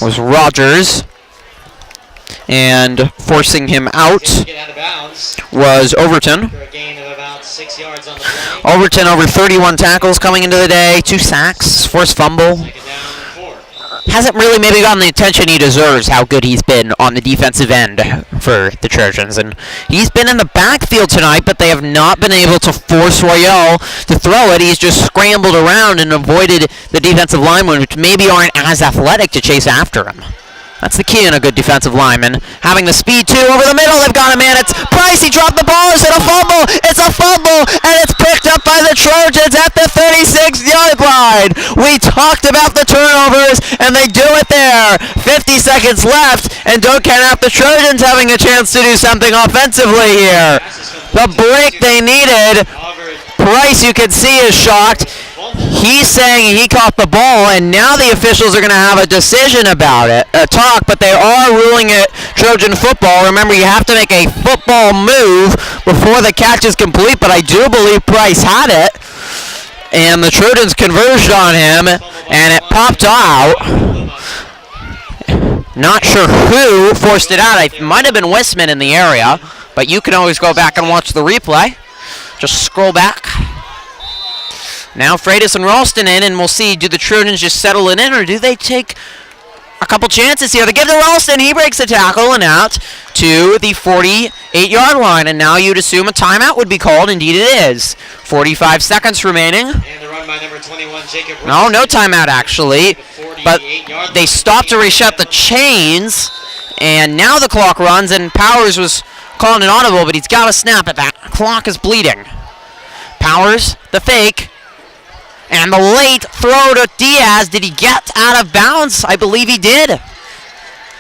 was Rogers, and forcing him out was Overton. Overton over 31 tackles coming into the day, 2 sacks, forced fumble. Hasn't really maybe gotten the attention he deserves, how good he's been on the defensive end for the Trojans. And he's been in the backfield tonight, but they have not been able to force Royale to throw it. He's just scrambled around and avoided the defensive linemen, which maybe aren't as athletic to chase after him. That's the key in a good defensive lineman. Having the speed, too, over the middle. They've got a man. It's Price. He dropped the ball. Is it a fumble? It's a fumble, and it's picked up by the Trojans at the 36-yard line. We talked about the turnovers, and they do it there. 50 seconds left, and don't count out the Trojans having a chance to do something offensively here. The break they needed. Price, you can see, is shocked. He's saying he caught the ball, and now the officials are going to have a decision about it, but they are ruling it Trojan football. Remember, you have to make a football move before the catch is complete, but I do believe Price had it, and the Trojans converged on him, and it popped out. Not sure who forced it out. It might have been Westman in the area, but you can always go back and watch the replay. Just scroll back. Now Freitas and Ralston in, and we'll see, do the Trojans just settle it in, or do they take a couple chances here? They give to Ralston. He breaks the tackle and out to the 48-yard line, and now you'd assume a timeout would be called. Indeed it is. 45 seconds remaining. And the run by number 21, Jacob. No timeout actually, but they stopped to reset the chains, and now the clock runs, and Powers was calling an audible, but he's got to snap it. That clock is bleeding. Powers, the fake. And the late throw to Diaz. Did he get out of bounds? I believe he did.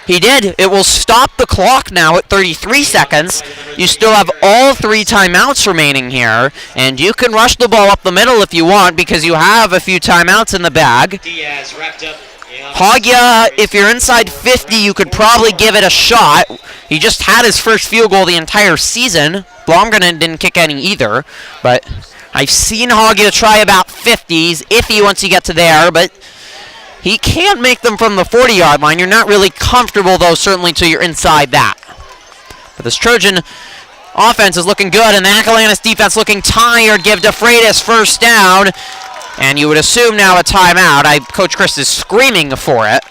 He did. It will stop the clock now at 33 seconds. You still have all 3 timeouts remaining here. And you can rush the ball up the middle if you want, because you have a few timeouts in the bag. Diaz wrapped up. Hogya, if you're inside 50, you could probably give it a shot. He just had his first field goal the entire season. Blomgren didn't kick any either, but I've seen Hogya try about 50s, iffy once you get to there, but he can't make them from the 40-yard line. You're not really comfortable, though, certainly until you're inside that. But this Trojan offense is looking good, and the Acalanes defense looking tired. Give to Freitas first down, and you would assume now a timeout. Coach Chris is screaming for it.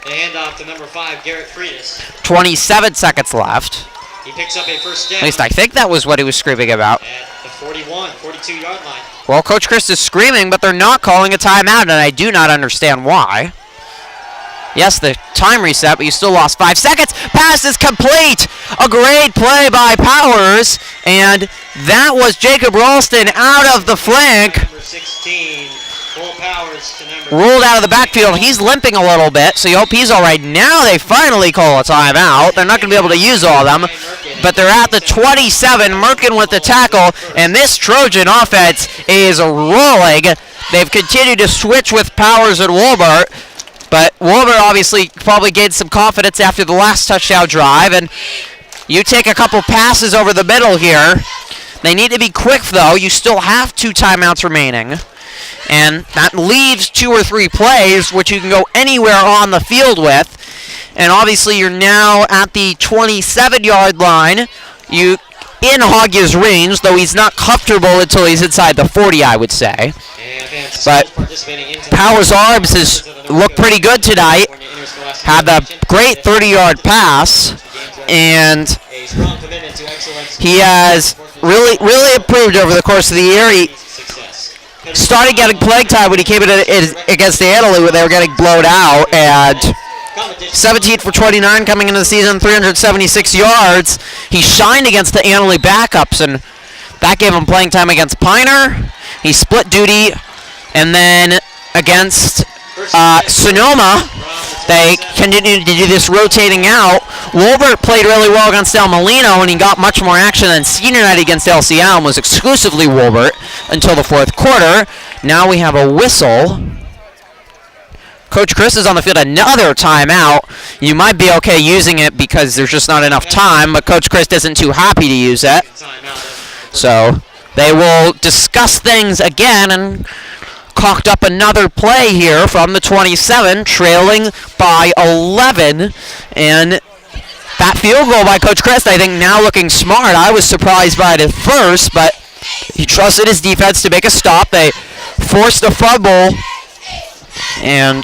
The handoff to number 5, Garrett Freitas. 27 seconds left. He picks up a first down. At least I think that was what he was screaming about. At the 42-yard line. Well, Coach Chris is screaming, but they're not calling a timeout, and I do not understand why. Yes, the time reset, but you still lost 5 seconds. Pass is complete. A great play by Powers, and that was Jacob Ralston out of the flank. Number 16, Cole Powers to number Rolled out of the backfield. He's limping a little bit, so you hope he's all right. Now they finally call a timeout. They're not going to be able to use all of them, but they're at the 27. Merkin with the tackle, and this Trojan offense is rolling. They've continued to switch with Powers and Wolbert, but Wolbert obviously probably gained some confidence after the last touchdown drive, and you take a couple passes over the middle here. They need to be quick, though. You still have 2 timeouts remaining. And that leaves 2 or 3 plays, which you can go anywhere on the field with. And obviously, you're now at the 27-yard line. You in Hogya's range, though he's not comfortable until he's inside the 40, I would say. But Powers' arms has looked pretty good tonight. Had a great 30-yard pass, and he has really improved over the course of the year. started getting playing time when he came in against the Italy where they were getting blown out, and 17 for 29 coming into the season, 376 yards. He shined against the Annalee backups, and that gave him playing time against Piner. He split duty, and then against Sonoma, they continued to do this rotating out. Wolbert played really well against El Molino, and he got much more action than senior night against LCL and was exclusively Wolbert until the fourth quarter. Now we have a whistle. Coach Chris is on the field, another timeout. You might be okay using it because there's just not enough time, but Coach Chris isn't too happy to use it. So they will discuss things again and cocked up another play here from the 27, trailing by 11. And that field goal by Coach Chris, I think now looking smart. I was surprised by it at first, but he trusted his defense to make a stop. They forced a fumble, and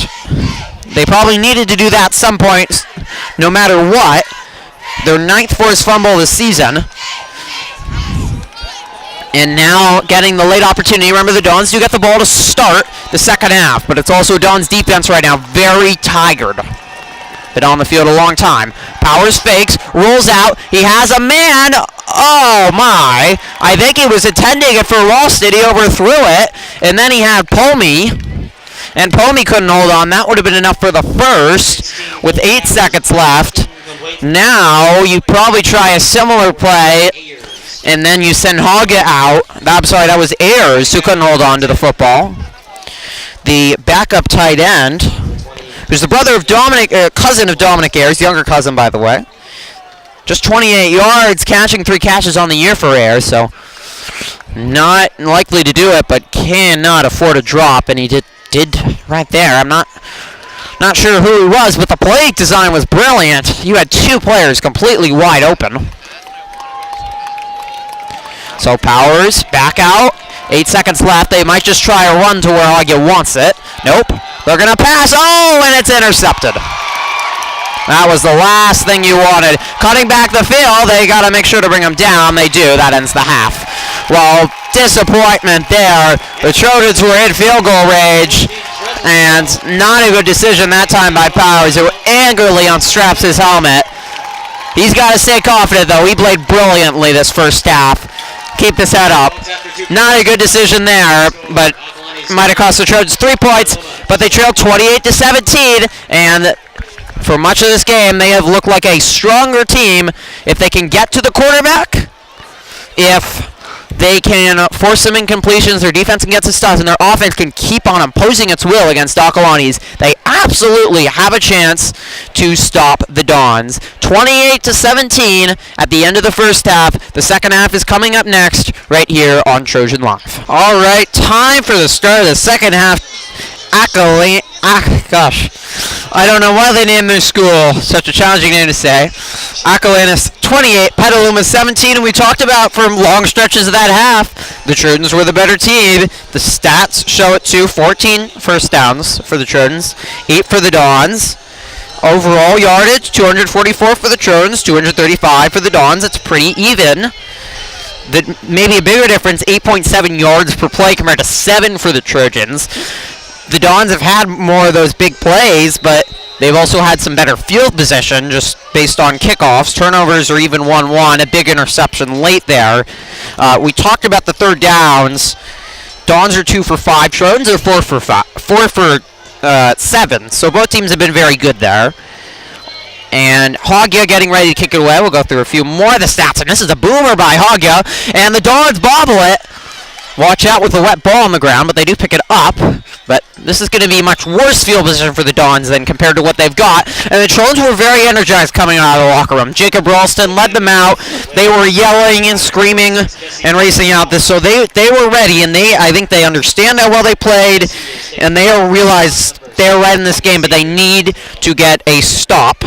they probably needed to do that at some point, no matter what. Their 9th forced fumble this season. And now getting the late opportunity. Remember, the Dons do get the ball to start the second half, but it's also Dons defense right now very tired. Been on the field a long time. Powers fakes, rolls out. He has a man. Oh my! I think he was intending it for Ralston. He overthrew it, and then he had Pomey, and Pomey couldn't hold on. That would have been enough for the first with 8 seconds left. Now you probably try a similar play, and then you send Hoggett out. I'm sorry, that was Ayers who couldn't hold on to the football. The backup tight end, who's the brother of Dominic, cousin of Dominic Ayers, younger cousin, by the way. Just 28 yards, catching 3 catches on the year for Ayers, so not likely to do it, but cannot afford a drop, and he did right there. I'm not sure who he was, but the play design was brilliant. You had 2 players completely wide open. So Powers back out. 8 seconds left. They might just try a run to where Hoggett wants it. Nope. They're going to pass. Oh, and it's intercepted. That was the last thing you wanted. Cutting back the field. They got to make sure to bring him down. They do. That ends the half. Well, disappointment there. The Trojans were in field goal range. And not a good decision that time by Powers, who angrily unstraps his helmet. He's got to stay confident, though. He played brilliantly this first half. Keep his head up. Not a good decision there, but might have cost the Trojans 3 points, but they trailed 28-17, and for much of this game, they have looked like a stronger team if they can get to the quarterback, if they can force some incompletions, their defense can get some stuff, and their offense can keep on imposing its will against Acalanes. They absolutely have a chance to stop the Dons. 28-17 at the end of the first half. The second half is coming up next right here on Trojan Live. All right, time for the start of the second half. Acalanes. Gosh. I don't know why they named their school. Such a challenging name to say. Acalanes 28, Petaluma 17, and we talked about for long stretches of that half, the Trojans were the better team. The stats show it too. 14 first downs for the Trojans, 8 for the Dons. Overall yardage, 244 for the Trojans, 235 for the Dons. It's pretty even. Maybe a bigger difference, 8.7 yards per play compared to 7 for the Trojans. The Dons have had more of those big plays, but they've also had some better field position just based on kickoffs. Turnovers are even 1-1, a big interception late there. We talked about the third downs. Dons are 2 for 5. Trojans are 4 for 7. So both teams have been very good there. And Hoggia getting ready to kick it away. We'll go through a few more of the stats. And this is a boomer by Hoggia. And the Dons bobble it. Watch out with the wet ball on the ground, but they do pick it up. But this is going to be much worse field position for the Dons than compared to what they've got. And the Trojans were very energized coming out of the locker room. Jacob Ralston led them out. They were yelling and screaming and racing out this. So they were ready, and I think they understand how well they played, and they realized they're right in this game, but they need to get a stop.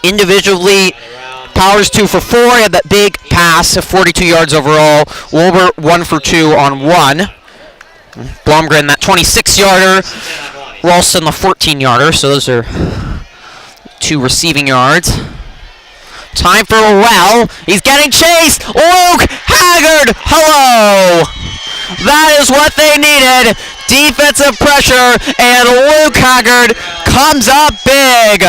Individually, Powers 2 for 4. He had that big pass of 42 yards overall. Wolbert 1 for 2 on 1. Blomgren that 26-yarder. Ralston the 14-yarder. So those are 2 receiving yards. Time for a well. He's getting chased. Luke Haggard. Hello. That is what they needed. Defensive pressure, and Luke Haggard comes up big.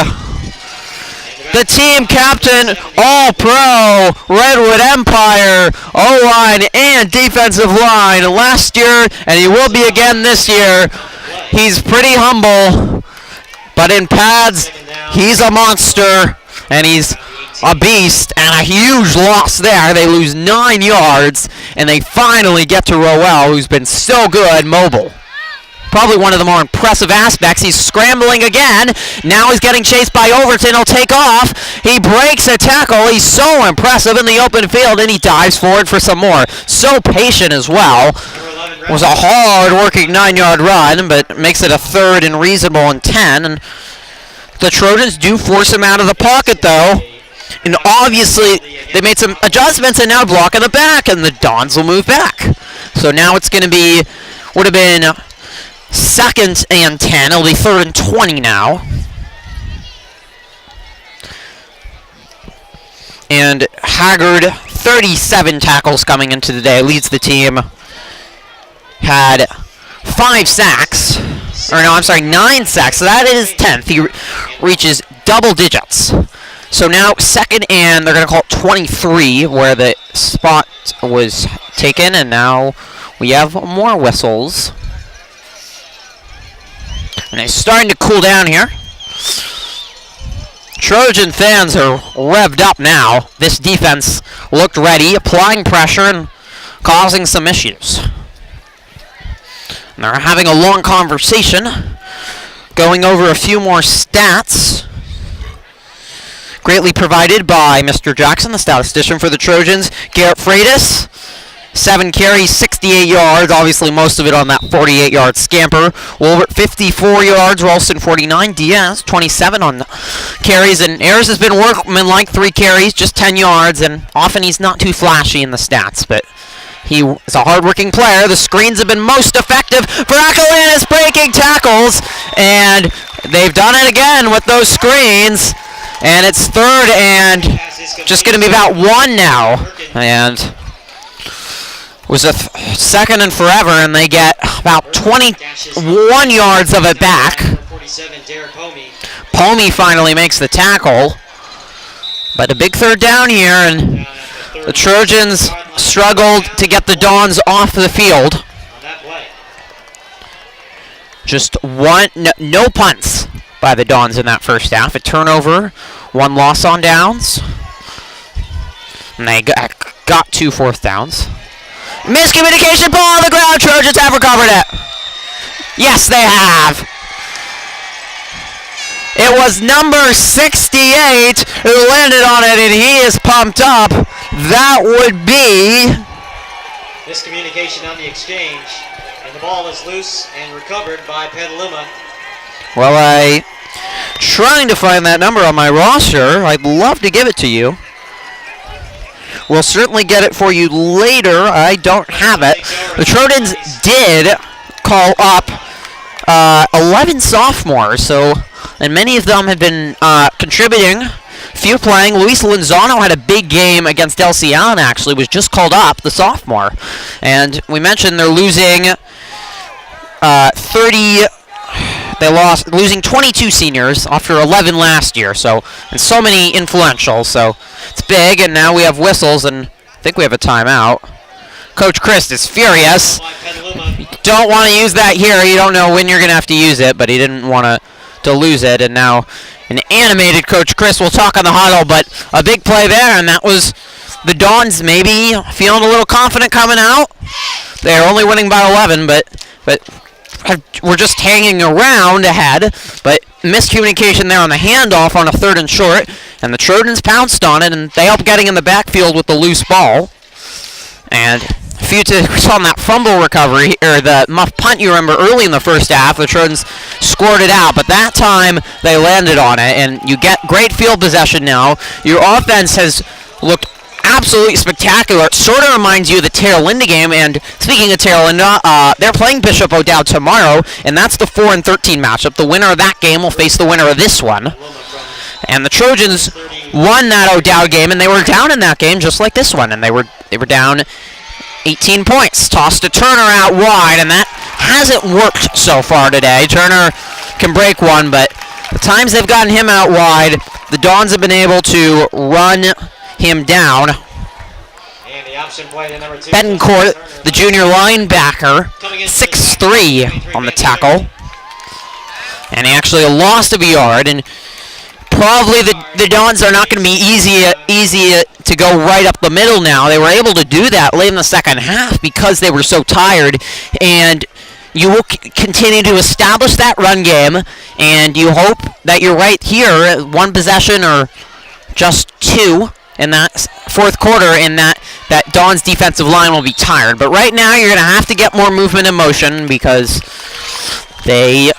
The team captain, All-Pro, Redwood Empire, O-line and defensive line last year, and he will be again this year. He's pretty humble, but in pads, he's a monster, and he's a beast, and a huge loss there. They lose 9 yards, and they finally get to Roel, who's been so good mobile. Probably one of the more impressive aspects. He's scrambling again. Now he's getting chased by Overton. He'll take off. He breaks a tackle. He's so impressive in the open field, and he dives forward for some more. So patient as well. It was a hard-working 9-yard run, but makes it a 3rd and reasonable and 10. And the Trojans do force him out of the pocket, though. And obviously, they made some adjustments and now block in the back, and the Dons will move back. So now it's going to be, would have been 2nd and 10. It'll be 3rd and 20 now. And Haggard, 37 tackles coming into the day, leads the team. Had 5 sacks. Or no, I'm sorry, 9 sacks. So that is 10th. He reaches double digits. So now 2nd and they're going to call it 23 where the spot was taken. And now we have more whistles. And it's starting to cool down here. Trojan fans are revved up now. This defense looked ready, applying pressure and causing some issues. And they're having a long conversation, going over a few more stats. Greatly provided by Mr. Jackson, the statistician for the Trojans. Garrett Freitas, 7 carries, 68 yards, obviously most of it on that 48-yard scamper. Wolbert, 54 yards, Ralston, 49. Diaz, 27 on carries, and Ayers has been workmanlike, 3 carries, just 10 yards, and often he's not too flashy in the stats, but he is a hard-working player. The screens have been most effective for Acalanes, breaking tackles, and they've done it again with those screens, and it's 3rd and just going to be about 1 now, and was a 2nd and forever, and they get about 21 yards of it back. Pomey finally makes the tackle, but a big 3rd down here, and the Trojans struggled to get the Dons off the field. Just no punts by the Dons in that first half. A turnover, 1 loss on downs, and they got 2 4th downs. Miscommunication, ball on the ground. Trojans have recovered it. Yes, they have. It was number 68 who landed on it, and he is pumped up. That would be miscommunication on the exchange, and the ball is loose and recovered by Petaluma. Well, I trying to find that number on my roster. I'd love to give it to you. We'll certainly get it for you later. I don't have it. The Trojans did call up 11 sophomores, and many of them have been contributing. Few playing. Luis Lenzano had a big game against Elsie Allen, actually, was just called up, the sophomore. And we mentioned they're losing losing 22 seniors after 11 last year, and so many influential, so it's big, and now we have whistles, and I think we have a timeout. Coach Christ is furious. You don't want to use that here. You don't know when you're going to have to use it, but he didn't want to lose it, and now an animated Coach Chris will talk on the huddle, but a big play there, and that was the Dons maybe feeling a little confident coming out. They're only winning by 11, but we're just hanging around ahead, but miscommunication there on the handoff on a 3rd and short, and the Trojans pounced on it, and they helped getting in the backfield with the loose ball. And we saw on that fumble recovery, or the muff punt you remember early in the first half, the Trojans scored it out, but that time they landed on it, and you get great field possession now. Your offense has looked absolutely spectacular. It sort of reminds you of the Terra Linda game, and speaking of Terra Linda, they're playing Bishop O'Dowd tomorrow, and that's the 4 and 13 matchup. The winner of that game will face the winner of this one. And the Trojans won that O'Dowd game, and they were down in that game just like this one, and they were down 18 points. Tossed to Turner out wide, and that hasn't worked so far today. Turner can break one, but the times they've gotten him out wide, the Dons have been able to run him down. And the option play to number 2. Betancourt, the junior linebacker, 6'3" on the tackle. And he actually lost a yard, and probably the Dons are not going to be easy to go right up the middle now. They were able to do that late in the second half because they were so tired, and you will continue to establish that run game, and you hope that you're right here, one possession or just two in that fourth quarter, and that Dons defensive line will be tired. But right now you're going to have to get more movement and motion because they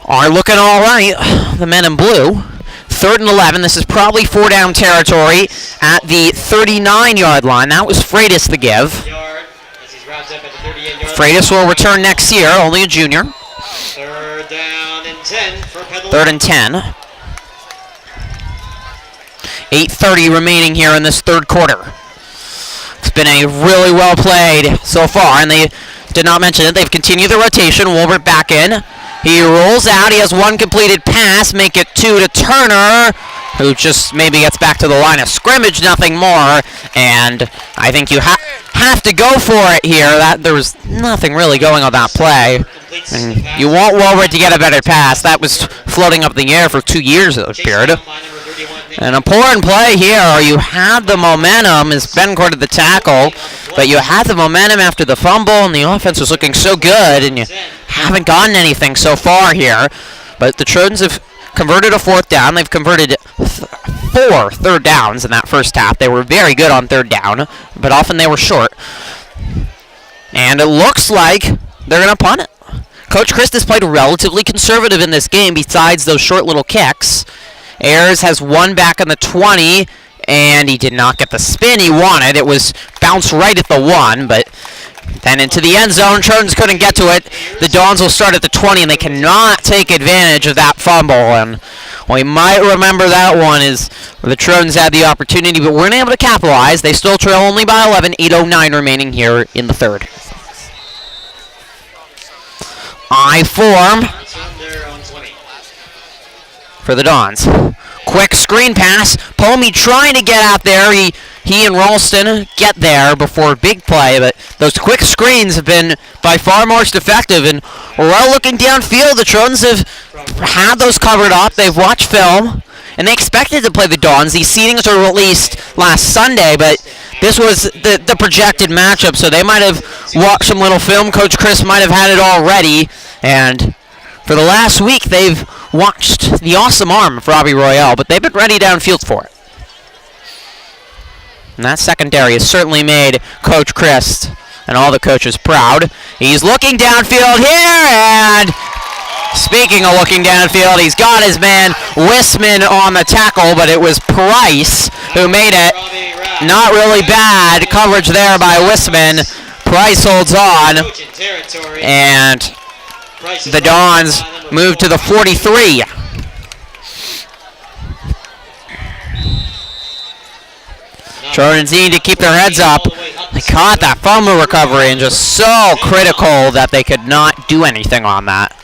are looking all right, the men in blue. 3rd and 11. This is probably 4-down territory at the 39-yard line. That was Freitas the give. Freitas will return next year, only a junior. 3rd down and 10 for Petaluma. 3rd and 10. 8:30 remaining here in this third quarter. It's been a really well played so far, and they did not mention it. They've continued the rotation. Wolbert back in. He rolls out. He has one completed pass. Make it 2 to Turner, who just maybe gets back to the line of scrimmage, nothing more. And I think you have to go for it here. There was nothing really going on that play. And you want Wolbert to get a better pass. That was floating up in the air for 2 years, it appeared. An important play here. You had the momentum as Betancourt at the tackle, but you had the momentum after the fumble, and the offense was looking so good, and you haven't gotten anything so far here. But the Trojans have converted a 4th down. They've converted 4 third downs in that first half. They were very good on 3rd down, but often they were short. And it looks like they're going to punt it. Coach Christ has played relatively conservative in this game besides those short little kicks. Ayers has one back on the 20, and he did not get the spin he wanted. It was bounced right at the 1, but then into the end zone. Trojans couldn't get to it. The Dons will start at the 20, and they cannot take advantage of that fumble. And we might remember that one is where the Trojans had the opportunity, but weren't able to capitalize. They still trail only by 11, 8:09 remaining here in the third. I form for the Dons. Quick screen pass. Pomey trying to get out there. He and Ralston get there before a big play, but those quick screens have been by far most effective. And we're looking downfield. The Trojans have had those covered up. They've watched film, and they expected to play the Dons. These seedings were released last Sunday, but this was the projected matchup, so they might have watched some little film. Coach Chris might have had it all ready, and for the last week, they've watched the awesome arm of Robbie Royale, but they've been ready downfield for it. And that secondary has certainly made Coach Chris and all the coaches proud. He's looking downfield here, and speaking of looking downfield, he's got his man Wisman on the tackle, but it was Price who made it. Not really bad coverage there by Wisman. Price holds on, and the Dons move to the 43. Trojans need to keep their heads up. They caught that fumble recovery and just so critical that they could not do anything on that.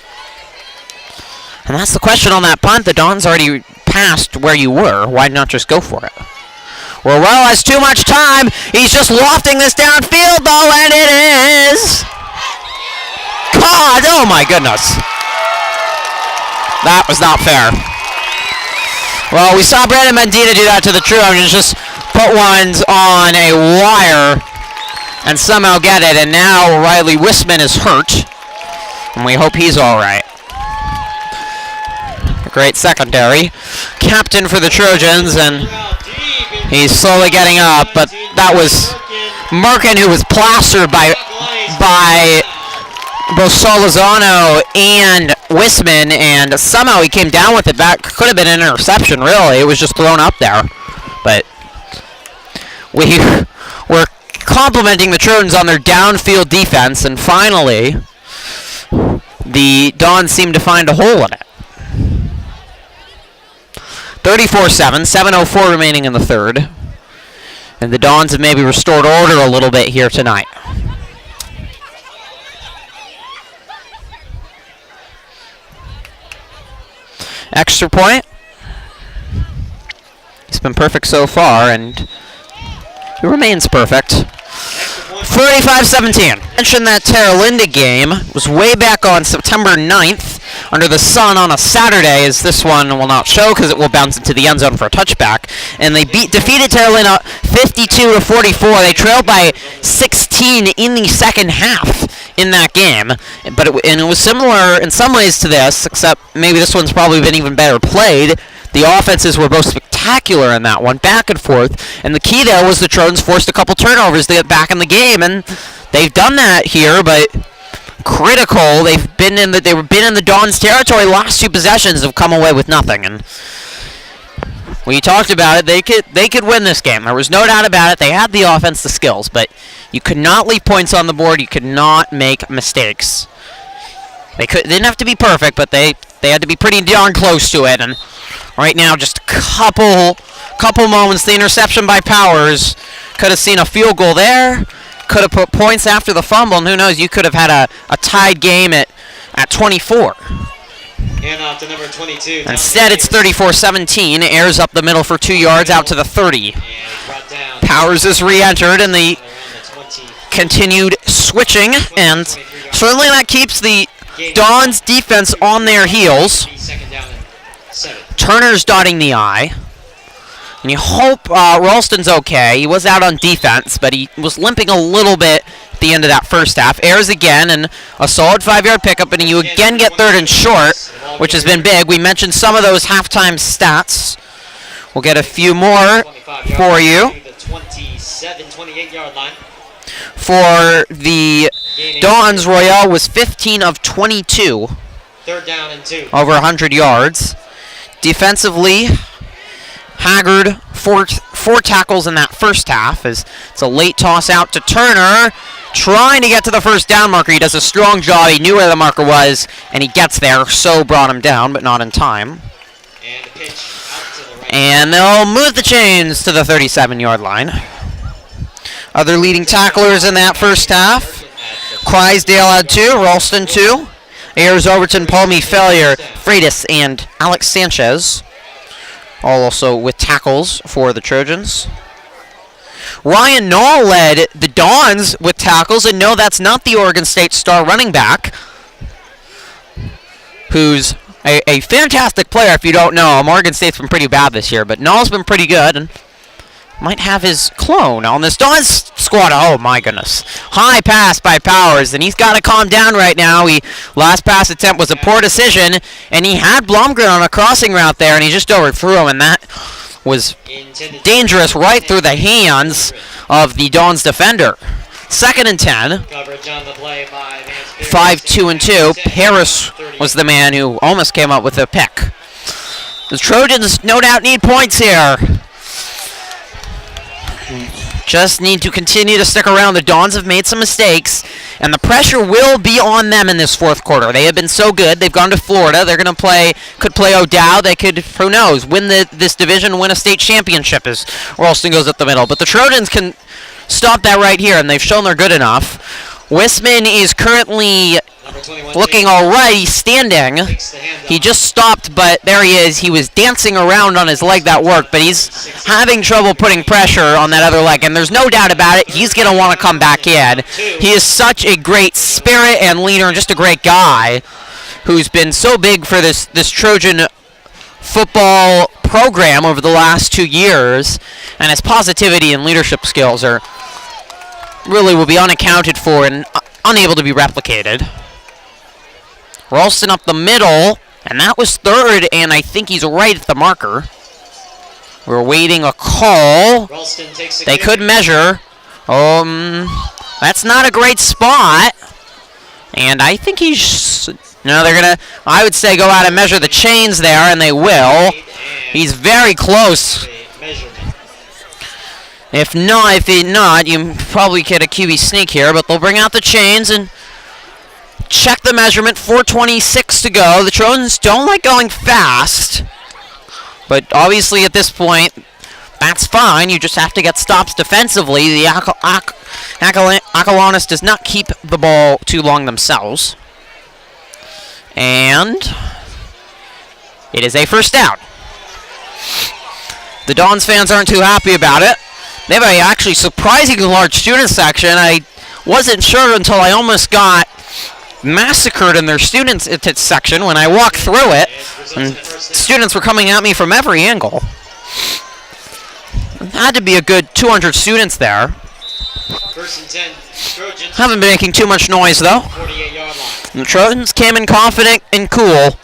And that's the question on that punt. The Dons already passed where you were. Why not just go for it? Well, has too much time. He's just lofting this downfield, though, and it is caught. Oh, my goodness. That was not fair. Well, we saw Brandon Mendita do that to the Trojans, just put ones on a wire and somehow get it, and now Riley Wisman is hurt, and we hope he's all right. A great secondary. Captain for the Trojans, and he's slowly getting up, but that was Merkin, who was plastered by both Solizano and Wisman, and somehow he came down with it. That could have been an interception, really. It was just thrown up there. But we were complimenting the Trojans on their downfield defense, and finally, the Dons seemed to find a hole in it. 34-7, 7:04 remaining in the third. And the Dons have maybe restored order a little bit here tonight. Extra point. He's been perfect so far, and he remains perfect. 35-17. Mentioned that Terra Linda game was way back on September 9th under the sun on a Saturday, as this one will not show because it will bounce into the end zone for a touchback. And they defeated Terra Linda 52-44. They trailed by 16 in the second half in that game. But it was similar in some ways to this, except maybe this one's probably been even better played. The offenses were both spectacular in that one, back and forth. And the key there was the Trojans forced a couple turnovers to get back in the game, and they've done that here, but critical. They've been in the Dons' territory. Last two possessions have come away with nothing. And when you talked about it, they could win this game. There was no doubt about it. They had the offense, the skills, but you could not leave points on the board. You could not make mistakes. They didn't have to be perfect, but they had to be pretty darn close to it. And right now, just a couple moments. The interception by Powers could have seen a field goal there. Could have put points after the fumble, and who knows? You could have had a tied game at 24. And off to number 22. Instead, it's 34-17. Airs up the middle for 2 yards out to the 30. Powers is re-entered, and the continued switching, and certainly that keeps the Dons defense on their heels. Turner's dotting the I. And you hope Ralston's okay. He was out on defense, but he was limping a little bit at the end of that first half. Airs again, and a solid 5-yard pickup, and you again get third and short, which has been big. We mentioned some of those halftime stats. We'll get a few more for you. For the Dons, Royale was 15 of 22. Third down and 2. Over 100 yards. Defensively, Haggard, four tackles in that first half. As it's a late toss out to Turner, trying to get to the first down marker. He does a strong job. He knew where the marker was, and he gets there. So brought him down, but not in time. And a pitch out to the right. And they'll move the chains to the 37-yard line. Other leading tacklers in that first half. Crysdale had 2, Ralston 2. Ayers, Overton, Palmy, Failure, Freitas, and Alex Sanchez. All also with tackles for the Trojans. Ryan Knoll led the Dons with tackles, and no, that's not the Oregon State star running back, who's a fantastic player if you don't know him. Oregon State's been pretty bad this year, but Knoll's been pretty good, and might have his clone on this Dons squad. Oh my goodness. High pass by Powers, and he's got to calm down right now. Last pass attempt was a poor decision, and he had Blomgren on a crossing route there, and he just overthrew him, and that was dangerous right through the hands of the Dons defender. 2nd and 10. Coverage on the play by 5-2 and 2. Paris was the man who almost came up with a pick. The Trojans no doubt need points here. Just need to continue to stick around. The Dons have made some mistakes, and the pressure will be on them in this fourth quarter. They have been so good. They've gone to Florida. They're going to could play O'Dowd. They could, who knows, win this division, win a state championship as Ralston goes up the middle. But the Trojans can stop that right here, and they've shown they're good enough. Wisman is currently looking all right. He's standing. He just stopped, but there he is. He was dancing around on his leg that worked, but he's having trouble putting pressure on that other leg, and there's no doubt about it. He's going to want to come back in. He is such a great spirit and leader and just a great guy who's been so big for this Trojan football program over the last 2 years, and his positivity and leadership skills really will be unaccounted for and unable to be replicated. Ralston up the middle, and that was third, and I think he's right at the marker. We're waiting a call. They could measure. That's not a great spot. And I think they're going to, I would say, go out and measure the chains there, and they will. He's very close. If not, you probably get a QB sneak here, but they'll bring out the chains and check the measurement. 4:26 to go. The Trojans don't like going fast, but obviously at this point, That's fine. You just have to get stops defensively. The Acalanes does not keep the ball too long themselves. And it is a first down. The Dons fans aren't too happy about it. They have a actually surprisingly large student section. I wasn't sure until I almost got massacred in their students section when I walked through it, and students were coming at me from every angle. Had to be a good 200 students there. First and 10, Trojans. Haven't been making too much noise though. 48-yard line. The Trojans came in confident and cool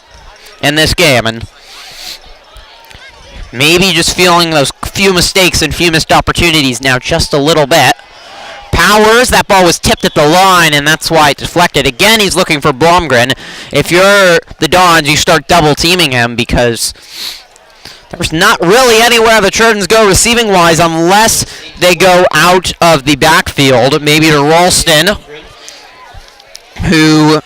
in this game, and maybe just feeling those few mistakes and few missed opportunities now just a little bit. Powers, that ball was tipped at the line, and that's why it deflected. Again, he's looking for Blomgren. If you're the Dons, you start double teaming him because there's not really anywhere the Trojans go receiving-wise unless they go out of the backfield, maybe to Ralston, who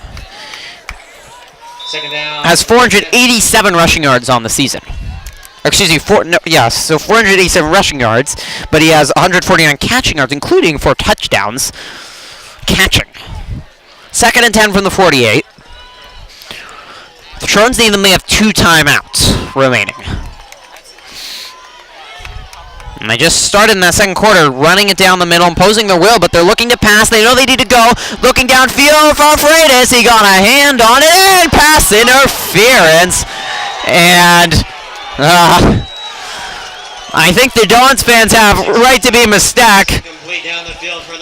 has 487 rushing yards on the season. Excuse me, 487 rushing yards, but he has 149 catching yards, including 4 touchdowns catching. 2nd and 10 from the 48. The Trojans need them. They have 2 timeouts remaining. And they just started in that second quarter, running it down the middle, imposing their will, but they're looking to pass. They know they need to go. Looking downfield for Freitas. He got a hand on it, and pass interference. And I think the Dons fans have right to be mistaken.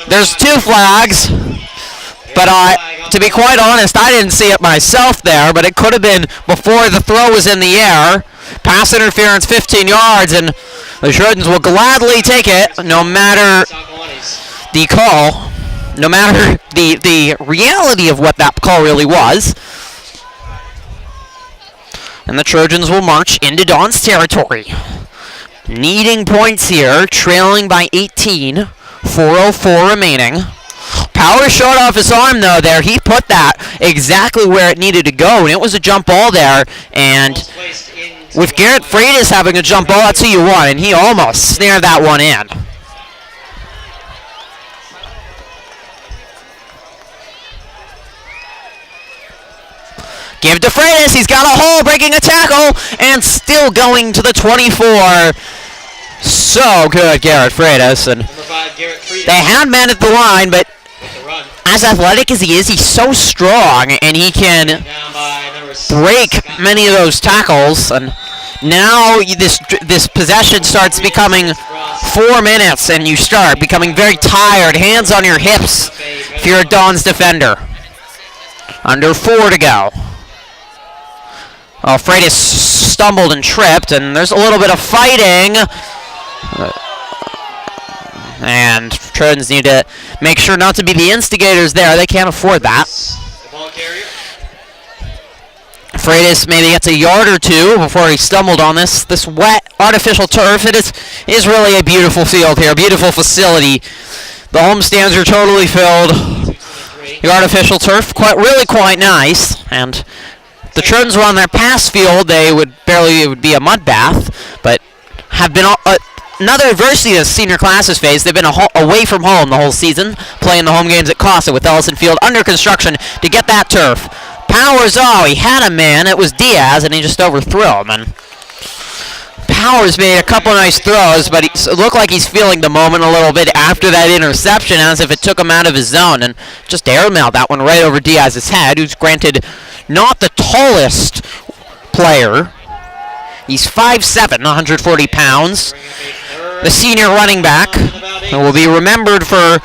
There's 2 flags, but to be quite honest, I didn't see it myself there, but it could have been before the throw was in the air. Pass interference 15 yards, and the Trojans will gladly take it, no matter the call, no matter the reality of what that call really was. And the Trojans will march into Dons territory. Needing points here, trailing by 18, 4:04 remaining. Power short off his arm though there. He put that exactly where it needed to go, and it was a jump ball there. And with Garrett Freitas having a jump ball, that's who you want, and he almost snared that one in. Give to Freitas. He's got a hole, breaking a tackle, and still going to the 24. So good, Garrett Freitas. And they had men at the line, but as athletic as he is, he's so strong, and he can break many of those tackles. And now this possession starts becoming 4 minutes, and you start becoming very tired, hands on your hips if you're a Dons defender. Under 4 to go. Oh, Freitas stumbled and tripped, and there's a little bit of fighting. And Trojans need to make sure not to be the instigators there. They can't afford that. Freitas maybe gets a yard or 2 before he stumbled on this wet artificial turf. It is really a beautiful field here, a beautiful facility. The home stands are totally filled. The artificial turf, really quite nice. And the Trojans were on their pass field. It would be a mud bath, but have been another adversity that senior classes face. They've been away from home the whole season, playing the home games at Casa with Ellison Field under construction to get that turf. Powers, he had a man. It was Diaz, and he just overthrew him. And Powers made a couple nice throws, but it looked like he's feeling the moment a little bit after that interception, as if it took him out of his zone, and just airmailed that one right over Diaz's head, who's granted not the tallest player. He's 5'7", 140 pounds. The senior running back, who will be remembered for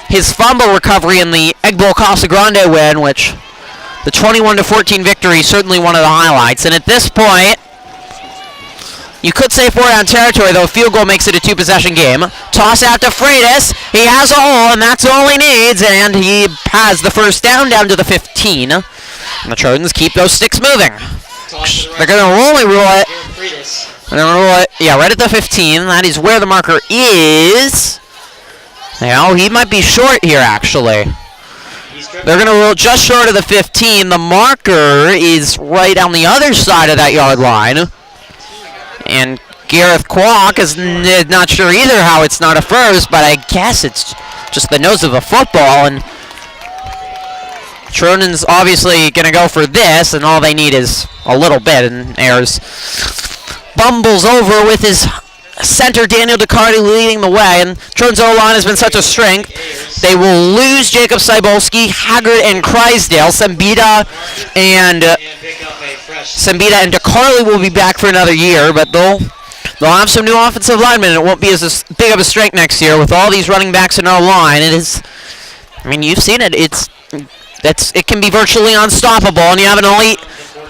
his fumble recovery in the Egg Bowl Casa Grande win, which the 21-14 victory is certainly one of the highlights. And at this point, you could say 4-down territory, though a field goal makes it a 2-possession game. Toss out to Freitas. He has a hole, and that's all he needs, and he has the first down to the 15. And the Trojans keep those sticks moving. They're going to rule it. They're going to roll it, right at the 15. That is where the marker is. Now, he might be short here, actually. They're going to roll just short of the 15. The marker is right on the other side of that yard line. And Gareth Kwok is not sure either how it's not a first, but I guess it's just the nose of a football, and Trojans obviously going to go for this, and all they need is a little bit, and Ayers bumbles over with his center, Daniel DeCardi, leading the way, and Trojans O-line has been such a strength. They will lose Jacob Cybulski, Haggard, and Crysdale. Sambita and DeCarli will be back for another year, but they'll have some new offensive linemen. It won't be as big of a strength next year with all these running backs in our line. It is, I mean, you've seen it. It can be virtually unstoppable, and you have an elite,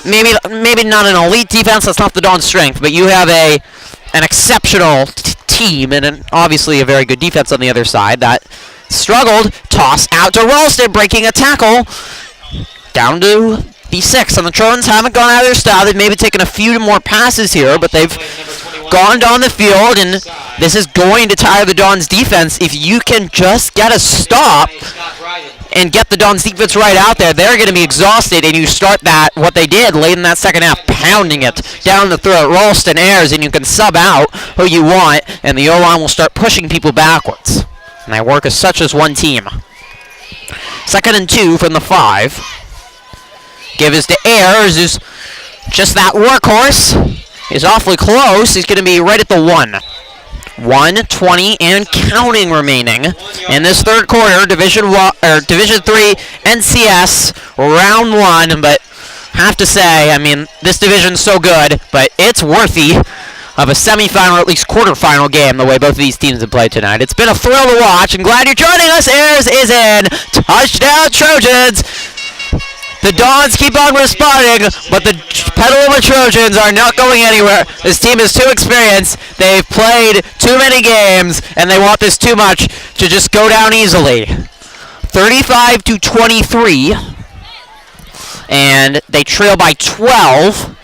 maybe not an elite defense. That's not the Dons' strength, but you have an exceptional team and obviously a very good defense on the other side that struggled. Toss out to Ralston, breaking a tackle down to the 6, and the Trojans haven't gone out of their style. They've maybe taken a few more passes here, but they've gone down the field, and this is going to tire the Dons' defense. If you can just get a stop and get the Dons' defense right out there, they're going to be exhausted, and you start that, what they did late in that second half, pounding it down the throat. Ralston, Ayers, and you can sub out who you want, and the O-line will start pushing people backwards. And they work as such as one team. 2nd and 2 from the 5. Give is to Ayers, who's just that workhorse. He's awfully close. He's going to be right at the 1. 1:20 and counting remaining in this third quarter. Division 3 NCS round 1, but have to say, I mean, this division's so good, but it's worthy of a semifinal or at least quarterfinal game the way both of these teams have played tonight. It's been a thrill to watch, and glad you're joining us. Ayers is in. Touchdown Trojans. The Dons keep on responding, but the Petaluma Trojans are not going anywhere. This team is too experienced. They've played too many games, and they want this too much to just go down easily. 35-23, and they trail by 12.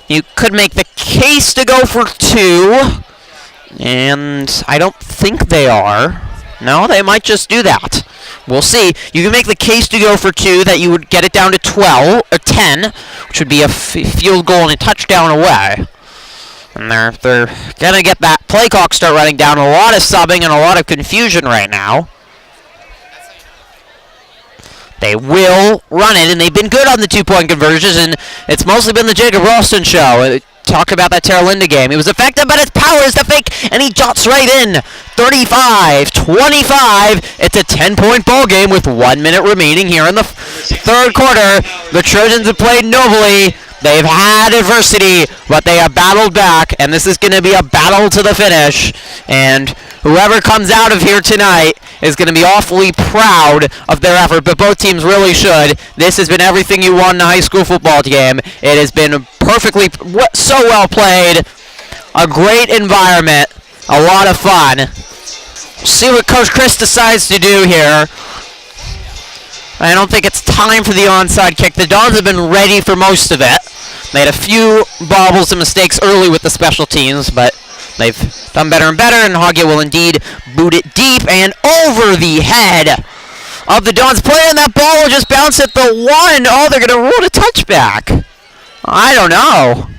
You could make the case to go for 2, and I don't think they are. No, they might just do that. We'll see. You can make the case to go for 2, that you would get it down to 12 or 10, which would be a field goal and a touchdown away. And they're gonna get that play clock start running down. A lot of subbing and a lot of confusion right now. They will run it, and they've been good on the 2-point conversions, and it's mostly been the Jacob Ralston show. Talk about that Terra Linda game. He was effective, but his power is the fake, and he jots right in. 35-25. It's a 10-point ball game with 1 minute remaining here in the third quarter. The Trojans have played nobly. They've had adversity, but they have battled back, and this is going to be a battle to the finish. And whoever comes out of here tonight is going to be awfully proud of their effort, but both teams really should. This has been everything you want in a high school football game. It has been perfectly, so well played, a great environment, a lot of fun. See what Coach Chris decides to do here. I don't think it's time for the onside kick. The Dons have been ready for most of it. They had a few bobbles and mistakes early with the special teams, but they've done better and better, and Hogget will indeed boot it deep and over the head of the Dons player, and that ball will just bounce at the 1. Oh, they're going to rule a touchback. I don't know.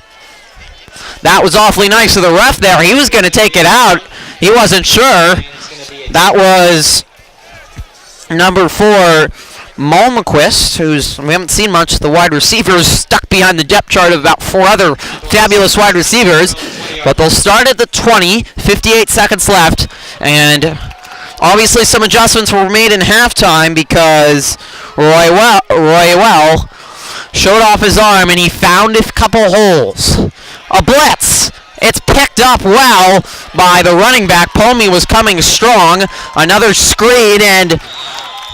That was awfully nice of the ref there. He was going to take it out. He wasn't sure. That was number 4, Malmquist, we haven't seen much. The wide receivers stuck behind the depth chart of about 4 other fabulous wide receivers. But they'll start at the 20, 58 seconds left. And obviously some adjustments were made in halftime because Roy Well showed off his arm and he found a couple holes. A blitz. It's picked up well by the running back. Pomey was coming strong. Another screen, and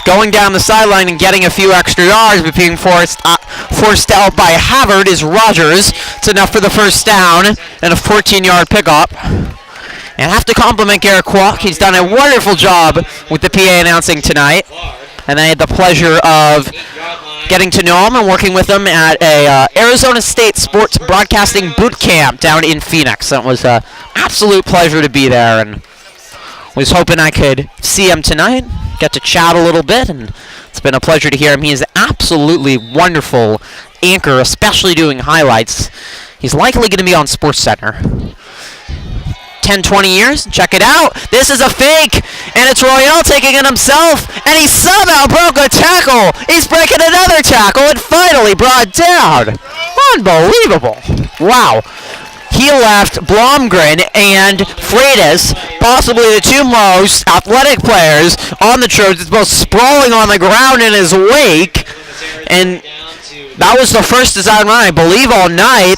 going down the sideline and getting a few extra yards, but being forced out by Havard is Rogers. It's enough for the first down and a 14-yard pickup. And I have to compliment Garrett Kwok. He's done a wonderful job with the PA announcing tonight. And I had the pleasure of getting to know him and working with him at a Arizona State Sports Broadcasting Boot Camp down in Phoenix. It was an absolute pleasure to be there, and was hoping I could see him tonight, get to chat a little bit, and it's been a pleasure to hear him. He is an absolutely wonderful anchor, especially doing highlights. He's likely going to be on SportsCenter. 10, 20 years. Check it out. This is a fake, and it's Royale taking it himself, and he somehow broke a tackle. He's breaking another tackle and finally brought down. Unbelievable. Wow. He left Blomgren and Freitas, possibly the two most athletic players on the Trojans, both sprawling on the ground in his wake. And that was the first design run, I believe, all night.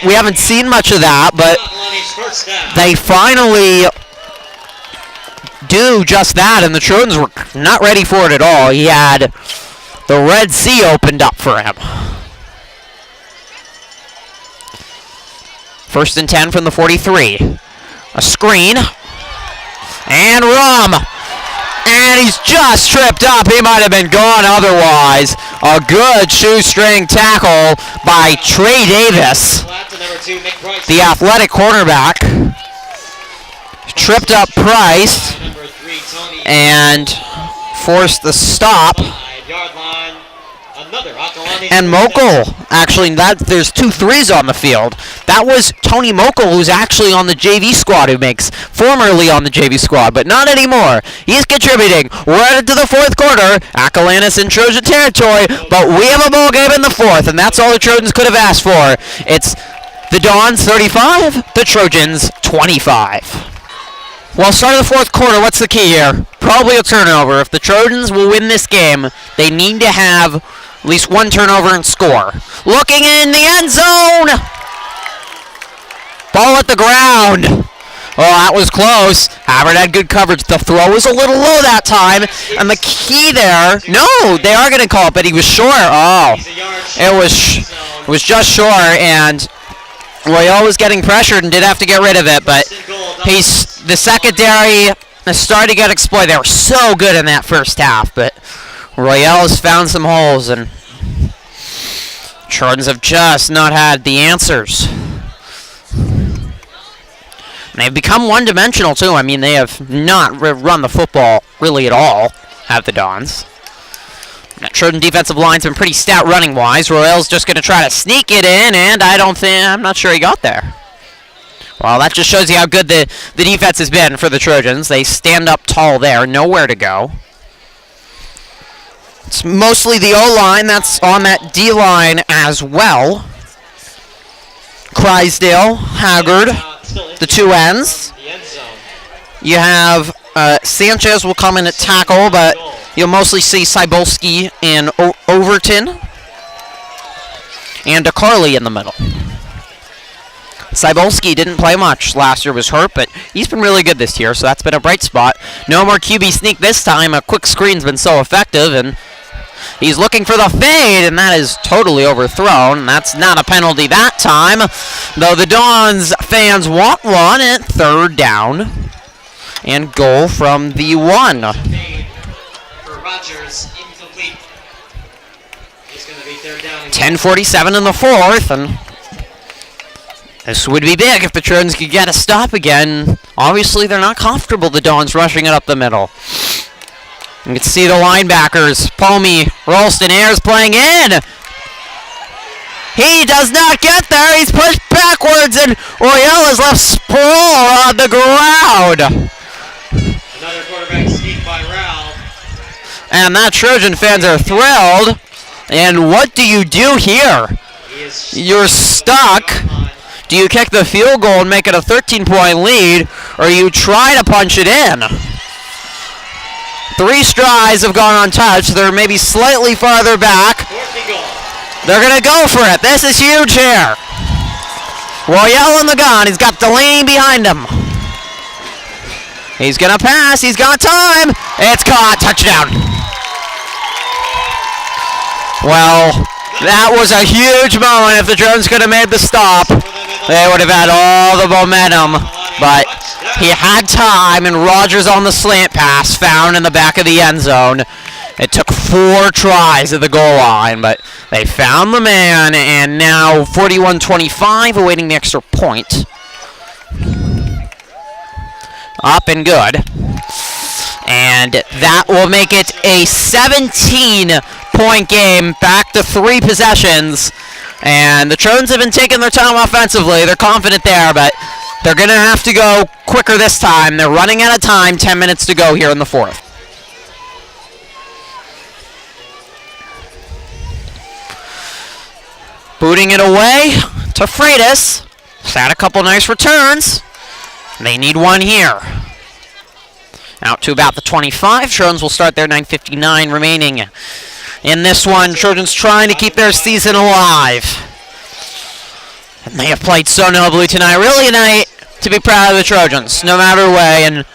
We haven't seen much of that, but they finally do just that, and the Trojans were not ready for it at all. He had the Red Sea opened up for him. 1st and 10 from the 43. A screen. And Rum. And he's just tripped up. He might have been gone otherwise. A good shoestring tackle by Trey Davis, the athletic cornerback. Tripped up Price and forced the stop. And Mokel, actually, there's 2 threes on the field. That was Tony Mokel, who's actually on the JV squad, formerly on the JV squad, but not anymore. He's contributing. We're headed to the 4th quarter. Acalanes in Trojan territory, but we have a ball game in the 4th, and that's all the Trojans could have asked for. It's the Dons 35, the Trojans 25. Well, start of the 4th quarter, what's the key here? Probably a turnover. If the Trojans will win this game, they need to have at least 1 turnover and score. Looking in the end zone! Ball at the ground. Oh, that was close. Havard had good coverage. The throw was a little low that time. And the key there, no, they are going to call it, but he was short. Oh, it was just short, and Royale was getting pressured and did have to get rid of it, but the secondary has started to get exploited. They were so good in that first half, but Royale has found some holes, and Trojans have just not had the answers. And they've become one-dimensional, too. I mean, they have not run the football really at all, have the Dons. That Trojan defensive line's been pretty stout running-wise. Royale's just going to try to sneak it in, and I'm not sure he got there. Well, that just shows you how good the defense has been for the Trojans. They stand up tall there, nowhere to go. It's mostly the O-line that's on that D-line as well. Crysdale, Haggard, the 2 ends. You have Sanchez will come in at tackle, but you'll mostly see Cybulski and Overton. And Carly in the middle. Cybulski didn't play much. Last year was hurt, but he's been really good this year, so that's been a bright spot. No more QB sneak this time. A quick screen's been so effective, and he's looking for the fade, and that is totally overthrown. That's not a penalty that time, though the Dons fans want one at 3rd down. And goal from the 1. For Rogers, incomplete. It's going to be 3rd down. 10:47 in the 4th, and this would be big if the Trojans could get a stop again. Obviously, they're not comfortable, the Dons, rushing it up the middle. You can see the linebackers. Pomey, Ralston Ayers playing in. He does not get there. He's pushed backwards, and Royale is left sprawl on the ground. Another quarterback sneak by Ralph. And that Trojan fans are thrilled. And what do you do here? You're stuck. Do you kick the field goal and make it a 13-point lead, or you try to punch it in? 3 strides have gone untouched. They're maybe slightly farther back. They're going to go for it. This is huge here. Royale in the gun. He's got Delaney behind him. He's going to pass. He's got time. It's caught. Touchdown. Well, that was a huge moment. If the Trojans could have made the stop, they would have had all the momentum. But he had time, and Rogers on the slant pass found in the back of the end zone. It took 4 tries at the goal line, but they found the man, and now 41-25, awaiting the extra point. Up and good. And that will make it a 17-point game, back to 3 possessions. And the Trojans have been taking their time offensively. They're confident there, but They're going to have to go quicker this time. They're running out of time. 10 minutes to go here in the fourth. Booting it away to Freitas. He's had a couple nice returns. They need one here. Out to about the 25. Trojans will start there. 9:59 remaining in this one. Trojans trying to keep their season alive. And they have played so nobly tonight. Really a night to be proud of the Trojans, no matter way. And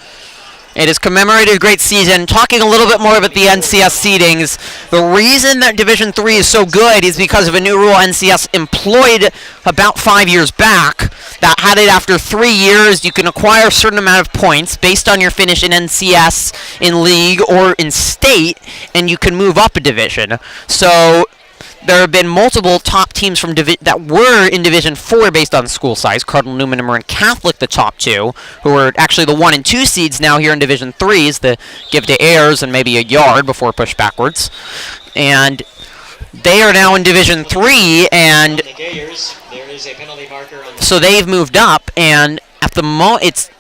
it has commemorated a great season. Talking a little bit more about the NCS seedings, the reason that Division III is so good is because of a new rule NCS employed about 5 years back that had it after 3 years you can acquire a certain amount of points based on your finish in NCS, in league, or in state, and you can move up a division. So there have been multiple top teams from that were in Division 4 based on school size. Cardinal Newman and Marin Catholic, the top two, who are actually the 1 and 2 seeds now here in Division 3s, the give to Ayers and maybe a yard before push backwards. And they are now in Division 3, and so they've moved up, and at the moment it's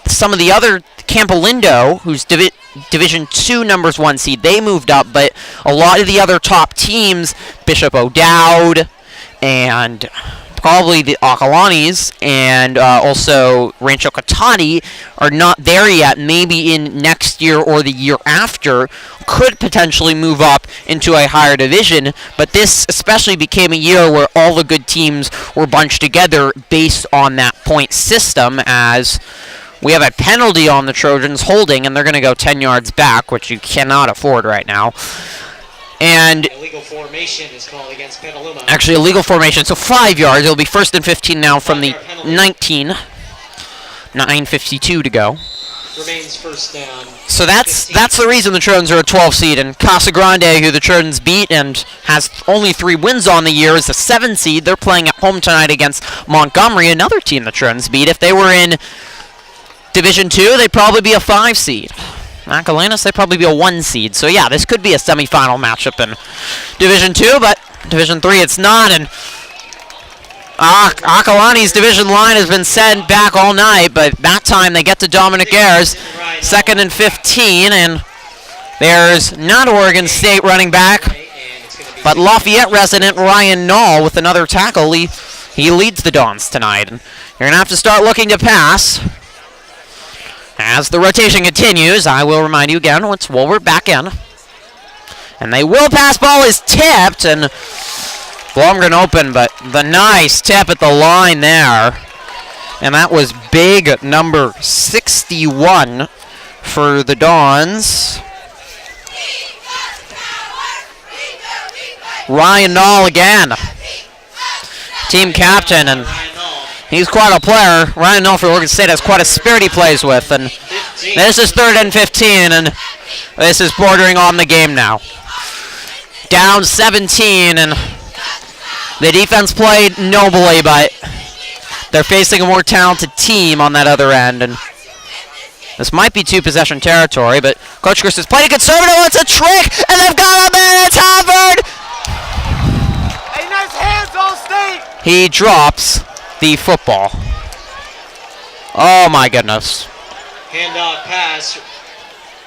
some of the other Campolindo, who's Division 2 numbers 1 seed, they moved up, but a lot of the other top teams, Bishop O'Dowd and probably the Acalanes and also Rancho Cotati are not there yet. Maybe in next year or the year after could potentially move up into a higher division, but this especially became a year where all the good teams were bunched together based on that point system, as we have a penalty on the Trojans holding, and they're going to go 10 yards back, which you cannot afford right now. And illegal formation is called against Petaluma. Actually, illegal formation, so 5 yards. It'll be 1st and 15 now from the 19. 9:52 to go. Remains first down. So that's the reason the Trojans are a 12 seed. And Casa Grande, who the Trojans beat and has only 3 wins on the year, is a 7 seed. They're playing at home tonight against Montgomery, another team the Trojans beat. If they were in Division 2, they'd probably be a 5 seed. Acalanes, they'd probably be a 1 seed. So yeah, this could be a semifinal matchup in Division 2, but Division 3 it's not. And Acalanes' division line has been sent back all night, but that time they get to Dominic Ayers, 2nd and 15, and there's not Oregon State running back, but Lafayette resident Ryan Nall with another tackle. He leads the Dons tonight. And you're going to have to start looking to pass. As the rotation continues, I will remind you again, it's Woolworth back in. And they will pass. Ball is tipped, and Blomgren open, but the nice tip at the line there. And that was big number 61 for the Dons. Ryan Nall again. Team captain, and he's quite a player. Ryan Nall for Oregon State has quite a spirit he plays with. And this is 3rd and 15, and this is bordering on the game now. Down 17, and the defense played nobly, but they're facing a more talented team on that other end. And this might be 2-possession territory, but Coach Chris has played a conservative. It's a trick, and they've got him in. It's Havard. Hey, nice hands, All State. He drops the football. Oh my goodness. Handoff pass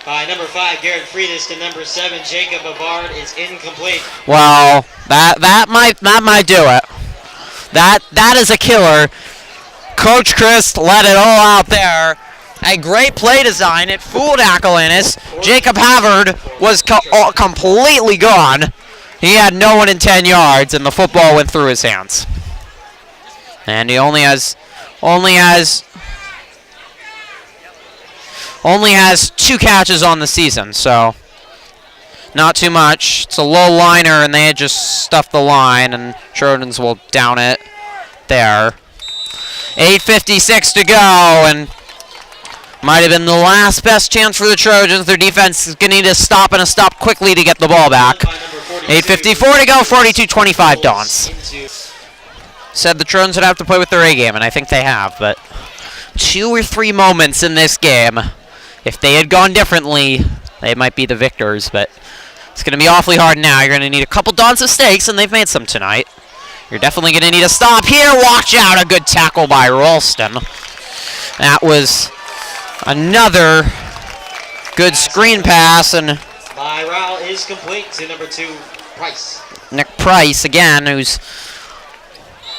by number 5 Garrett Freitas to number 7 Jacob Bavard is incomplete. Well, that might do it. That is a killer. Coach Chris let it all out there. A great play design. It fooled Acalanes. Jacob Havard was completely gone. He had no one in 10 yards, and the football went through his hands. And he only has 2 catches on the season, so not too much. It's a low liner, and they had just stuffed the line, and Trojans will down it there. 8:56 to go, and might have been the last best chance for the Trojans. Their defense is going to need to stop, and a stop quickly to get the ball back. 8:54 to go, 42-25 Dons. Said the Trojans would have to play with their A game, and I think they have, but 2 or 3 moments in this game, if they had gone differently, they might be the victors, but it's going to be awfully hard now. You're going to need a couple Dons of stakes, and they've made some tonight. You're definitely going to need a stop here. Watch out, a good tackle by Ralston. That was another good screen pass, and By Rowell is complete to number 2, Price. Nick Price again, who's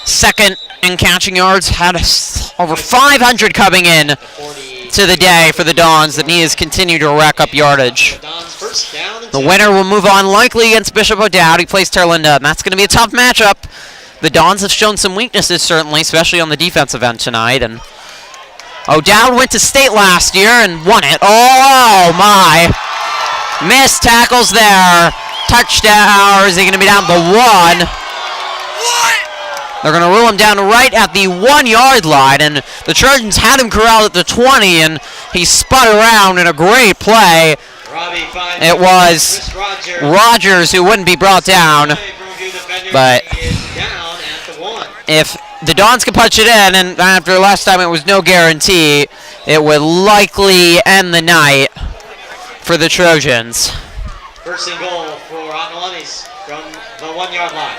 second in catching yards, had over 500 coming in to the day for the Dons, and he has continued to rack up yardage. Don's first down and The 10. winner will move on likely against Bishop O'Dowd. He plays Terlinda, and that's going to be a tough matchup. The Dons have shown some weaknesses, certainly, especially on the defensive end tonight. And O'Dowd went to state last year and won it. Oh, my. Missed tackles there. Touchdown. Or is he going to be down to 1? They're going to rule him down right at the 1-yard line, and the Trojans had him corralled at the 20, and he spun around in a great play. Robbie finds It was Chris Rogers who wouldn't be brought down, but is down at the 1. if the Dons could punch it in, and after last time it was no guarantee, it would likely end the night for the Trojans. First and goal for Acalanes from the 1-yard line.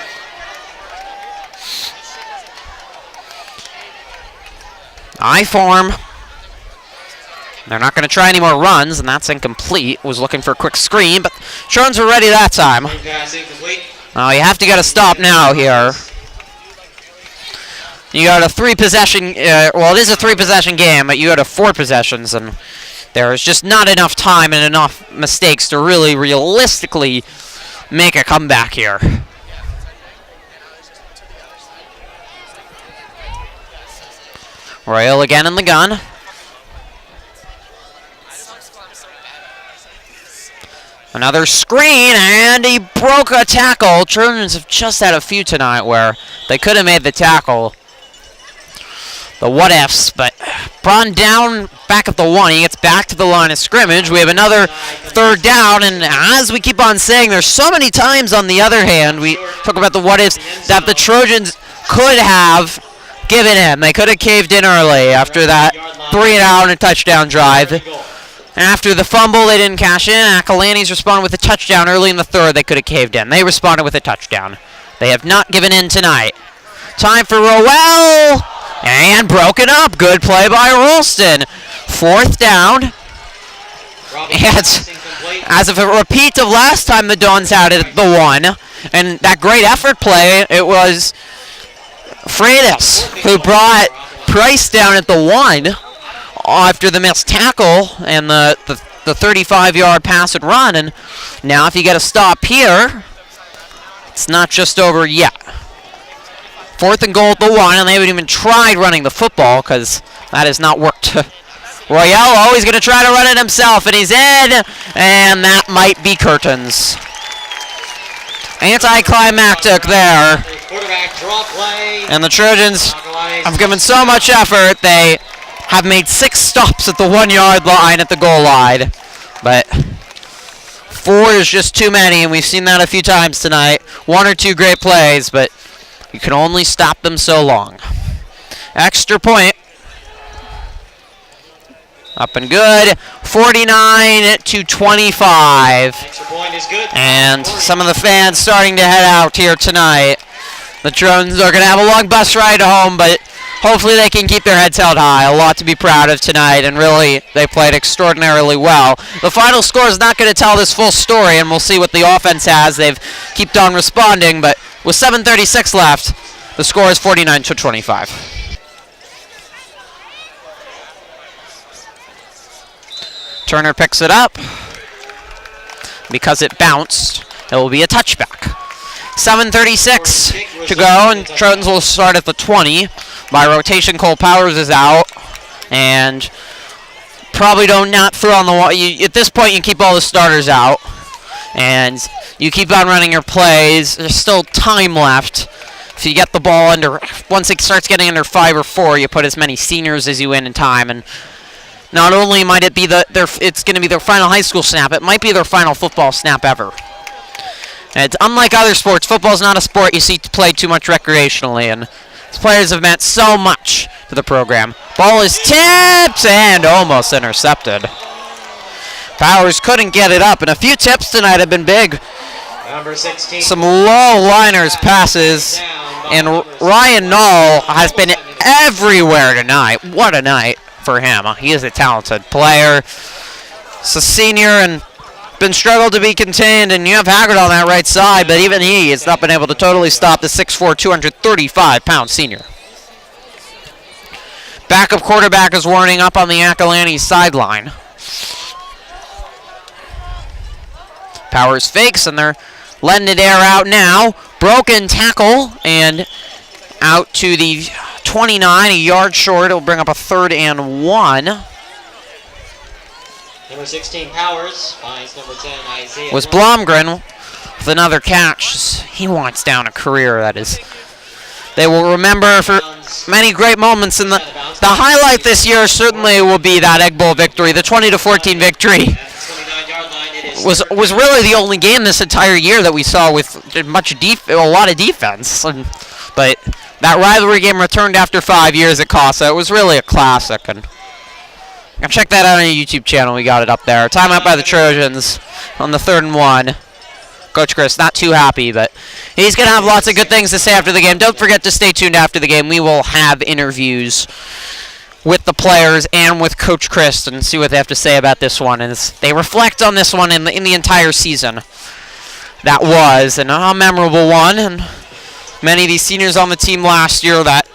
I form. They're not going to try any more runs, and that's incomplete. Was looking for a quick screen, but Trojans were ready that time. Screen pass incomplete. Oh, you have to get a stop now here. You got a 3-possession, well, it is a 3-possession game, but you got a 4 possessions, and there is just not enough time and enough mistakes to really realistically make a comeback here. Royal again in the gun. Another screen, and he broke a tackle. Trojans have just had a few tonight where they could have made the tackle. The what-ifs, but Braun down back at the 1. He gets back to the line of scrimmage. We have another 3rd down, and as we keep on saying, there's so many times on the other hand, we talk about the what-ifs, that the Trojans could have given in. They could have caved in early after that 3-and-out and touchdown drive. After the fumble, they didn't cash in. Acalanes responded with a touchdown early in the 3rd. They could have caved in. They responded with a touchdown. They have not given in tonight. Time for Rowell. And broken up. Good play by Ralston. 4th down. And as of a repeat of last time the Dons had it at the 1. And that great effort play, it was Freitas who brought Price down at the 1 after the missed tackle and the 35-yard pass and run. And now if you get a stop here, it's not just over yet. 4th and goal at the 1, and they haven't even tried running the football because that has not worked. Royale always going to try to run it himself, and he's in, and that might be curtains. Anticlimactic there. Quarterback draw play. And the Trojans have given so much effort. They have made 6 stops at the 1-yard line at the goal line. But 4 is just too many, and we've seen that a few times tonight. 1 or 2 great plays, but you can only stop them so long. Extra point. Up and good. 49-25. Extra point is good. And some of the fans starting to head out here tonight. The Trojans are going to have a long bus ride home, but hopefully they can keep their heads held high. A lot to be proud of tonight, and really, they played extraordinarily well. The final score is not going to tell this full story, and we'll see what the offense has. They've kept on responding, but with 7:36 left, the score is 49-25. Turner picks it up. Because it bounced, it will be a touchback. 7:36 to go, and Trojans will start at the 20. By rotation, Cole Powers is out, and probably don't not throw on the wall. At this point, you keep all the starters out, and you keep on running your plays. There's still time left. If you get the ball under, once it starts getting under 5 or 4, you put as many seniors as you in time, and not only might it be it's going to be their final high school snap, it might be their final football snap ever. And it's unlike other sports. Football is not a sport you see played too much recreationally, and these players have meant so much to the program. Ball is tipped and almost intercepted. Powers couldn't get it up, and a few tips tonight have been big. Number 16. Some low liners passes And Ryan Knoll has been everywhere tonight. What a night for him. He is a talented player. He's a senior and been struggled to be contained, and you have Haggard on that right side, but even he has not been able to totally stop the 6'4", 235-pound senior. Backup quarterback is warming up on the Acalanes sideline. Powers fakes, and they're letting it air out now. Broken tackle, and out to the 29, a yard short. It'll bring up a 3rd and 1. Number 16, Powers, finds number 10, Isaiah. Was Blomgren with another catch. He wants down a career, that is. They will remember for many great moments, and the highlight this year certainly will be that Egg Bowl victory, the 20-14 victory. Was really the only game this entire year that we saw with a lot of defense. But that rivalry game returned after 5 years at Casa. It was really a classic, and check that out on the YouTube channel. We got it up there. Timeout by the Trojans on the 3rd and 1. Coach Chris not too happy, but he's going to have lots of good things to say after the game. Don't forget to stay tuned after the game. We will have interviews with the players and with Coach Chris and see what they have to say about this one. And they reflect on this one in the entire season. That was a memorable one. And many of these seniors on the team last year that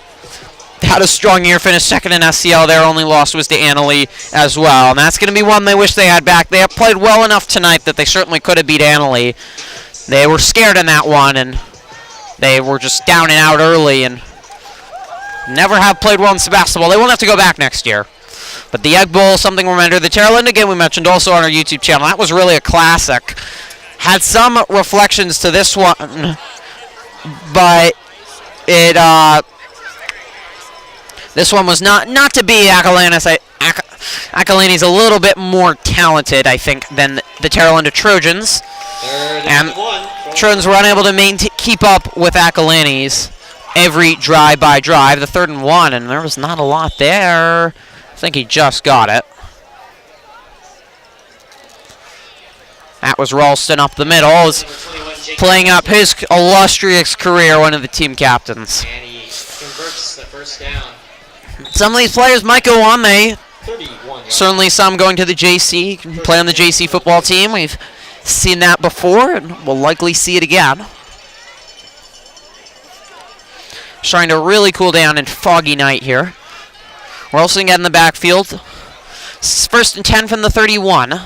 had a strong year, finished 2nd in SCL. Their only loss was to Annalee as well. And that's going to be one they wish they had back. They have played well enough tonight that they certainly could have beat Annalee. They were scared in that one, and they were just down and out early and never have played well in Sebastopol. They won't have to go back next year. But the Egg Bowl, something to remember. The Terralinda game we mentioned also on our YouTube channel. That was really a classic. Had some reflections to this one, but this one was not to be Acalanes. Acalanes a little bit more talented, I think, than the Terralinda Trojans. And Trojans were unable to keep up with Acalanes every drive by drive. The 3rd and 1, and there was not a lot there. I think he just got it. That was Ralston up the middle. Is playing up his illustrious career, one of the team captains. And he converts the first down. Some of these players might go on. Certainly some going to the JC, can play on the JC football team. We've seen that before, and we'll likely see it again. Starting to really cool down in foggy night here. Ralston getting in the backfield. 1st and 10 from the 31.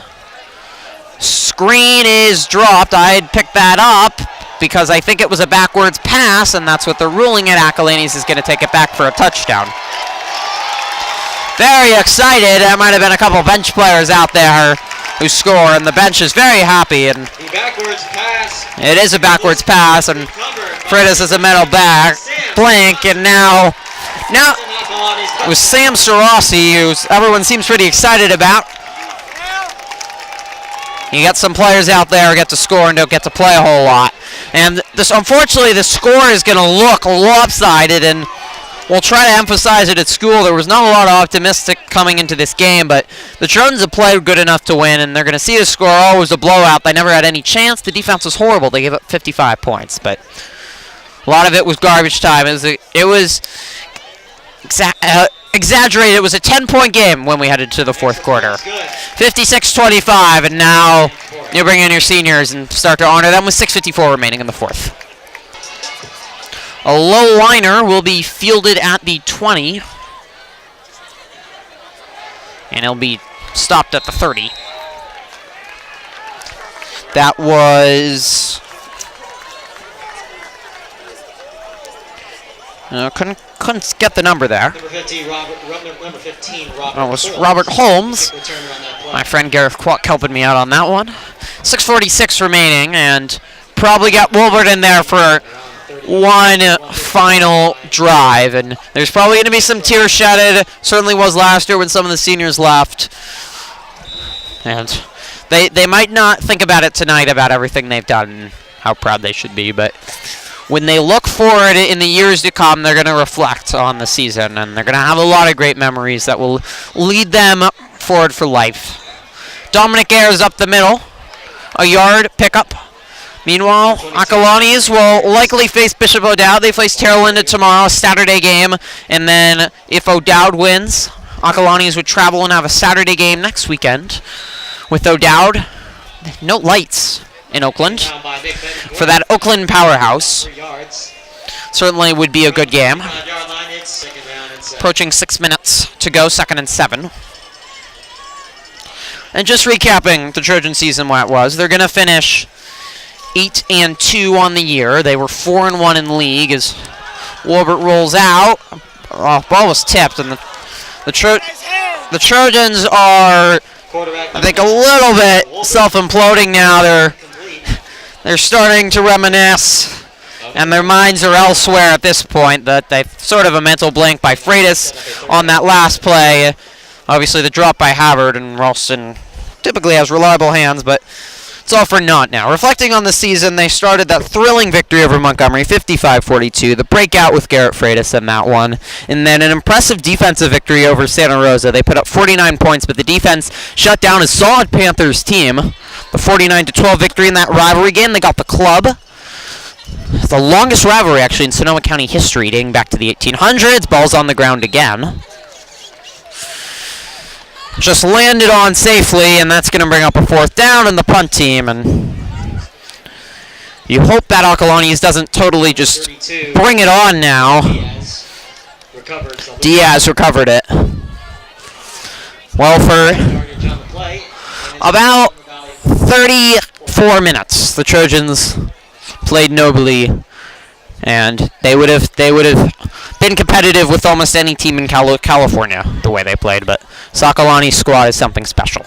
Screen is dropped. I'd pick that up because I think it was a backwards pass, and that's what they're ruling at. Acalanes is going to take it back for a touchdown. Very excited. There might have been a couple bench players out there who score, and the bench is very happy. And the backwards pass. It is a backwards pass, and Freitas is a middle back. Blank, and now it was Sam Sarossi, who everyone seems pretty excited about. You get some players out there who get to score and don't get to play a whole lot. And unfortunately, the score is going to look lopsided, and we'll try to emphasize it at school. There was not a lot of optimistic coming into this game, but the Trojans have played good enough to win, and they're going to see the score. Oh, it was a blowout. They never had any chance. The defense was horrible. They gave up 55 points, but a lot of it was garbage time. It was exaggerated. It was a 10-point game when we headed to the 4th quarter. 56-25, and now you bring in your seniors and start to honor them with 6:54 remaining in the 4th. A low liner will be fielded at the 20, and he'll be stopped at the 30. That was couldn't get the number there. Number 15, Robert. That was Robert Holmes. My friend Gareth Kwok helping me out on that one. 6:46 remaining, and probably got Wolverton there for one final drive, and there's probably going to be some tears shedded. Certainly was last year when some of the seniors left, and they might not think about it tonight about everything they've done and how proud they should be, but when they look forward in the years to come, they're going to reflect on the season, and they're going to have a lot of great memories that will lead them forward for life. Dominic Ayers up the middle, a yard pickup. Meanwhile, Acalanes will likely face Bishop O'Dowd. They face Terra Linda tomorrow, a Saturday game. And then if O'Dowd wins, Acalanes would travel and have a Saturday game next weekend. With O'Dowd, no lights in Oakland for that Oakland powerhouse. Certainly would be a good game. Approaching 6 minutes to go, 2nd and 7. And just recapping the Trojan season, what it was, they're going to finish 8-2 on the year. They were 4-1 in league as Warbert rolls out. Oh, ball was tipped, and the Trojans are, I think, a little bit self-imploding now. They're starting to reminisce, and their minds are elsewhere at this point. That they've sort of a mental blank by Freitas on that last play. Obviously, the drop by Havard, and Ralston typically has reliable hands, but it's all for naught now. Reflecting on the season, they started that thrilling victory over Montgomery, 55-42. The breakout with Garrett Freitas in that one. And then an impressive defensive victory over Santa Rosa. They put up 49 points, but the defense shut down a solid Panthers team. The 49-12 victory in that rivalry game. They got the club. The longest rivalry, actually, in Sonoma County history, dating back to the 1800s. Ball's on the ground again. Just landed on safely, and that's going to bring up a 4th down in the punt team. And you hope that Acalanes doesn't totally just bring it on now. Diaz recovered it. Well, for about 34 minutes, the Trojans played nobly, and they would have been competitive with almost any team in California the way they played. But Acalanes' squad is something special,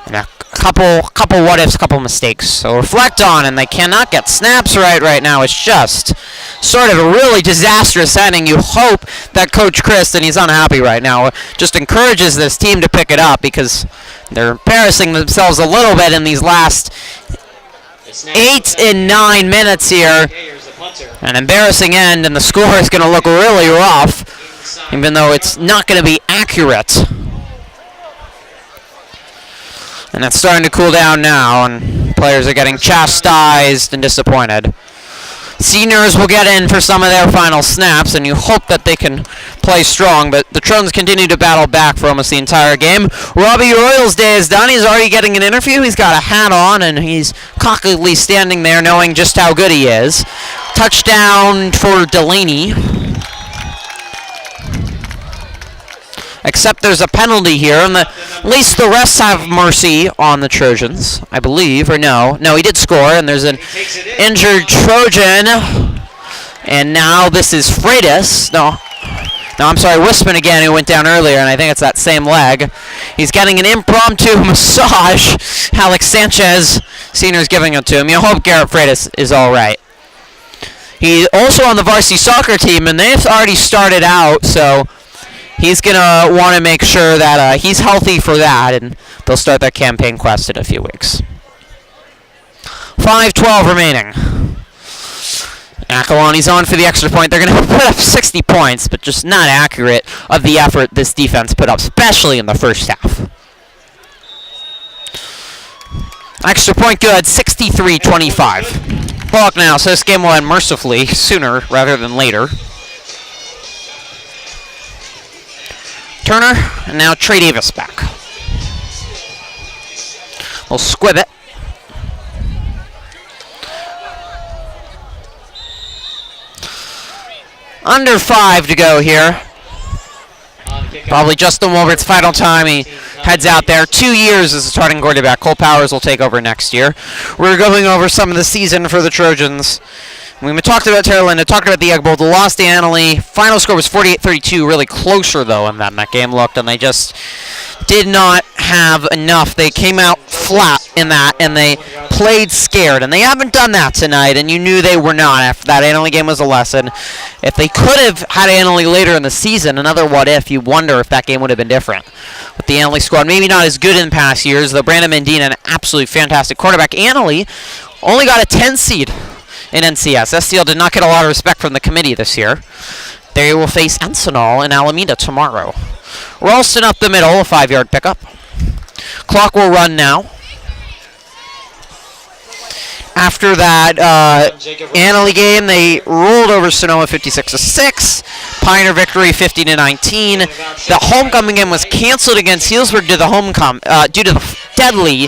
and a couple what ifs, couple mistakes. So reflect on, and they cannot get snaps right now. It's just sort of a really disastrous ending. You hope that Coach Chris, and he's unhappy right now, just encourages this team to pick it up, because they're embarrassing themselves a little bit in these last 8 and 9 minutes here. An embarrassing end, and the score is going to look really rough, even though it's not going to be accurate. And it's starting to cool down now, and players are getting chastised and disappointed. Seniors will get in for some of their final snaps, and you hope that they can play strong, but the Trojans continue to battle back for almost the entire game. Robbie Royal's day is done. He's already getting an interview. He's got a hat on, and he's cockily standing there knowing just how good he is. Touchdown for Delaney. Except there's a penalty here, and at least the refs have mercy on the Trojans, I believe, or no. No, he did score, and there's an injured Trojan. And now this is Freitas. No, I'm sorry, Wispin again, who went down earlier, and I think it's that same leg. He's getting an impromptu massage. Alex Sanchez, senior's giving it to him. You hope Garrett Freitas is all right. He's also on the varsity soccer team, and they've already started out, so he's going to want to make sure that he's healthy for that, and they'll start their campaign quest in a few weeks. 5:12 remaining. Acalanes on for the extra point. They're going to put up 60 points, but just not accurate of the effort this defense put up, especially in the first half. Extra point good, 63-25. Bullock now, so this game will end mercifully sooner rather than later. Turner, and now Trey Davis back. We'll squib it. Under 5 to go here. Probably Justin Wolbert's final time. He heads out there. 2 years as a starting quarterback. Cole Powers will take over next year. We're going over some of the season for the Trojans. We talked about Terra Linda, talked about the Egg Bowl. The loss to Annalee. Final score was 48-32. Really closer, though, in that game looked, and they just did not have enough. They came out flat in that, and they played scared, and they haven't done that tonight, and you knew they were not. After that Annalee game was a lesson. If they could have had Annalee later in the season, another what-if, you wonder if that game would have been different. With the Annalee squad, maybe not as good in past years, though Brandon Mendina, an absolutely fantastic quarterback. Annalee only got a 10 seed in NCS. STL did not get a lot of respect from the committee this year. They will face Encinal in Alameda tomorrow. Ralston up the middle, a 5-yard pickup. Clock will run now. After that Annalee game, they rolled over Sonoma 56-6. Pioneer victory 50-19. The homecoming game was canceled against Healdsburg due to the deadly,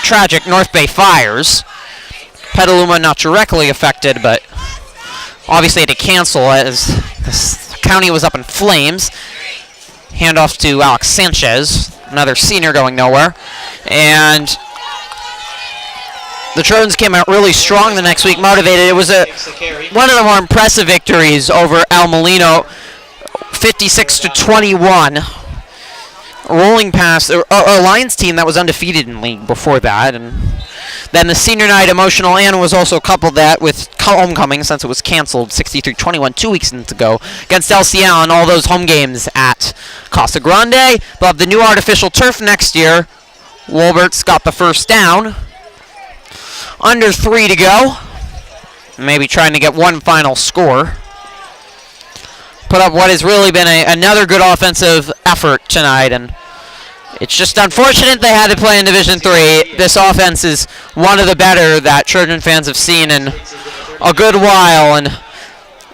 tragic North Bay fires. Petaluma not directly affected, but obviously had to cancel as the county was up in flames. Handoff to Alex Sanchez, another senior going nowhere. And the Trojans came out really strong the next week, motivated. It was one of the more impressive victories over El Molino, 56-21. Rolling past a Lions team that was undefeated in league before that. And then the senior night emotional and was also coupled that with homecoming since it was canceled 63-21 2 weeks ago against LCL and all those home games at Casa Grande. They'll have the new artificial turf next year. Wolbert's got the first down. Under 3 to go. Maybe trying to get one final score. Put up what has really been another good offensive effort tonight, and it's just unfortunate they had to play in Division 3. This offense is one of the better that Trojan fans have seen in a good while, and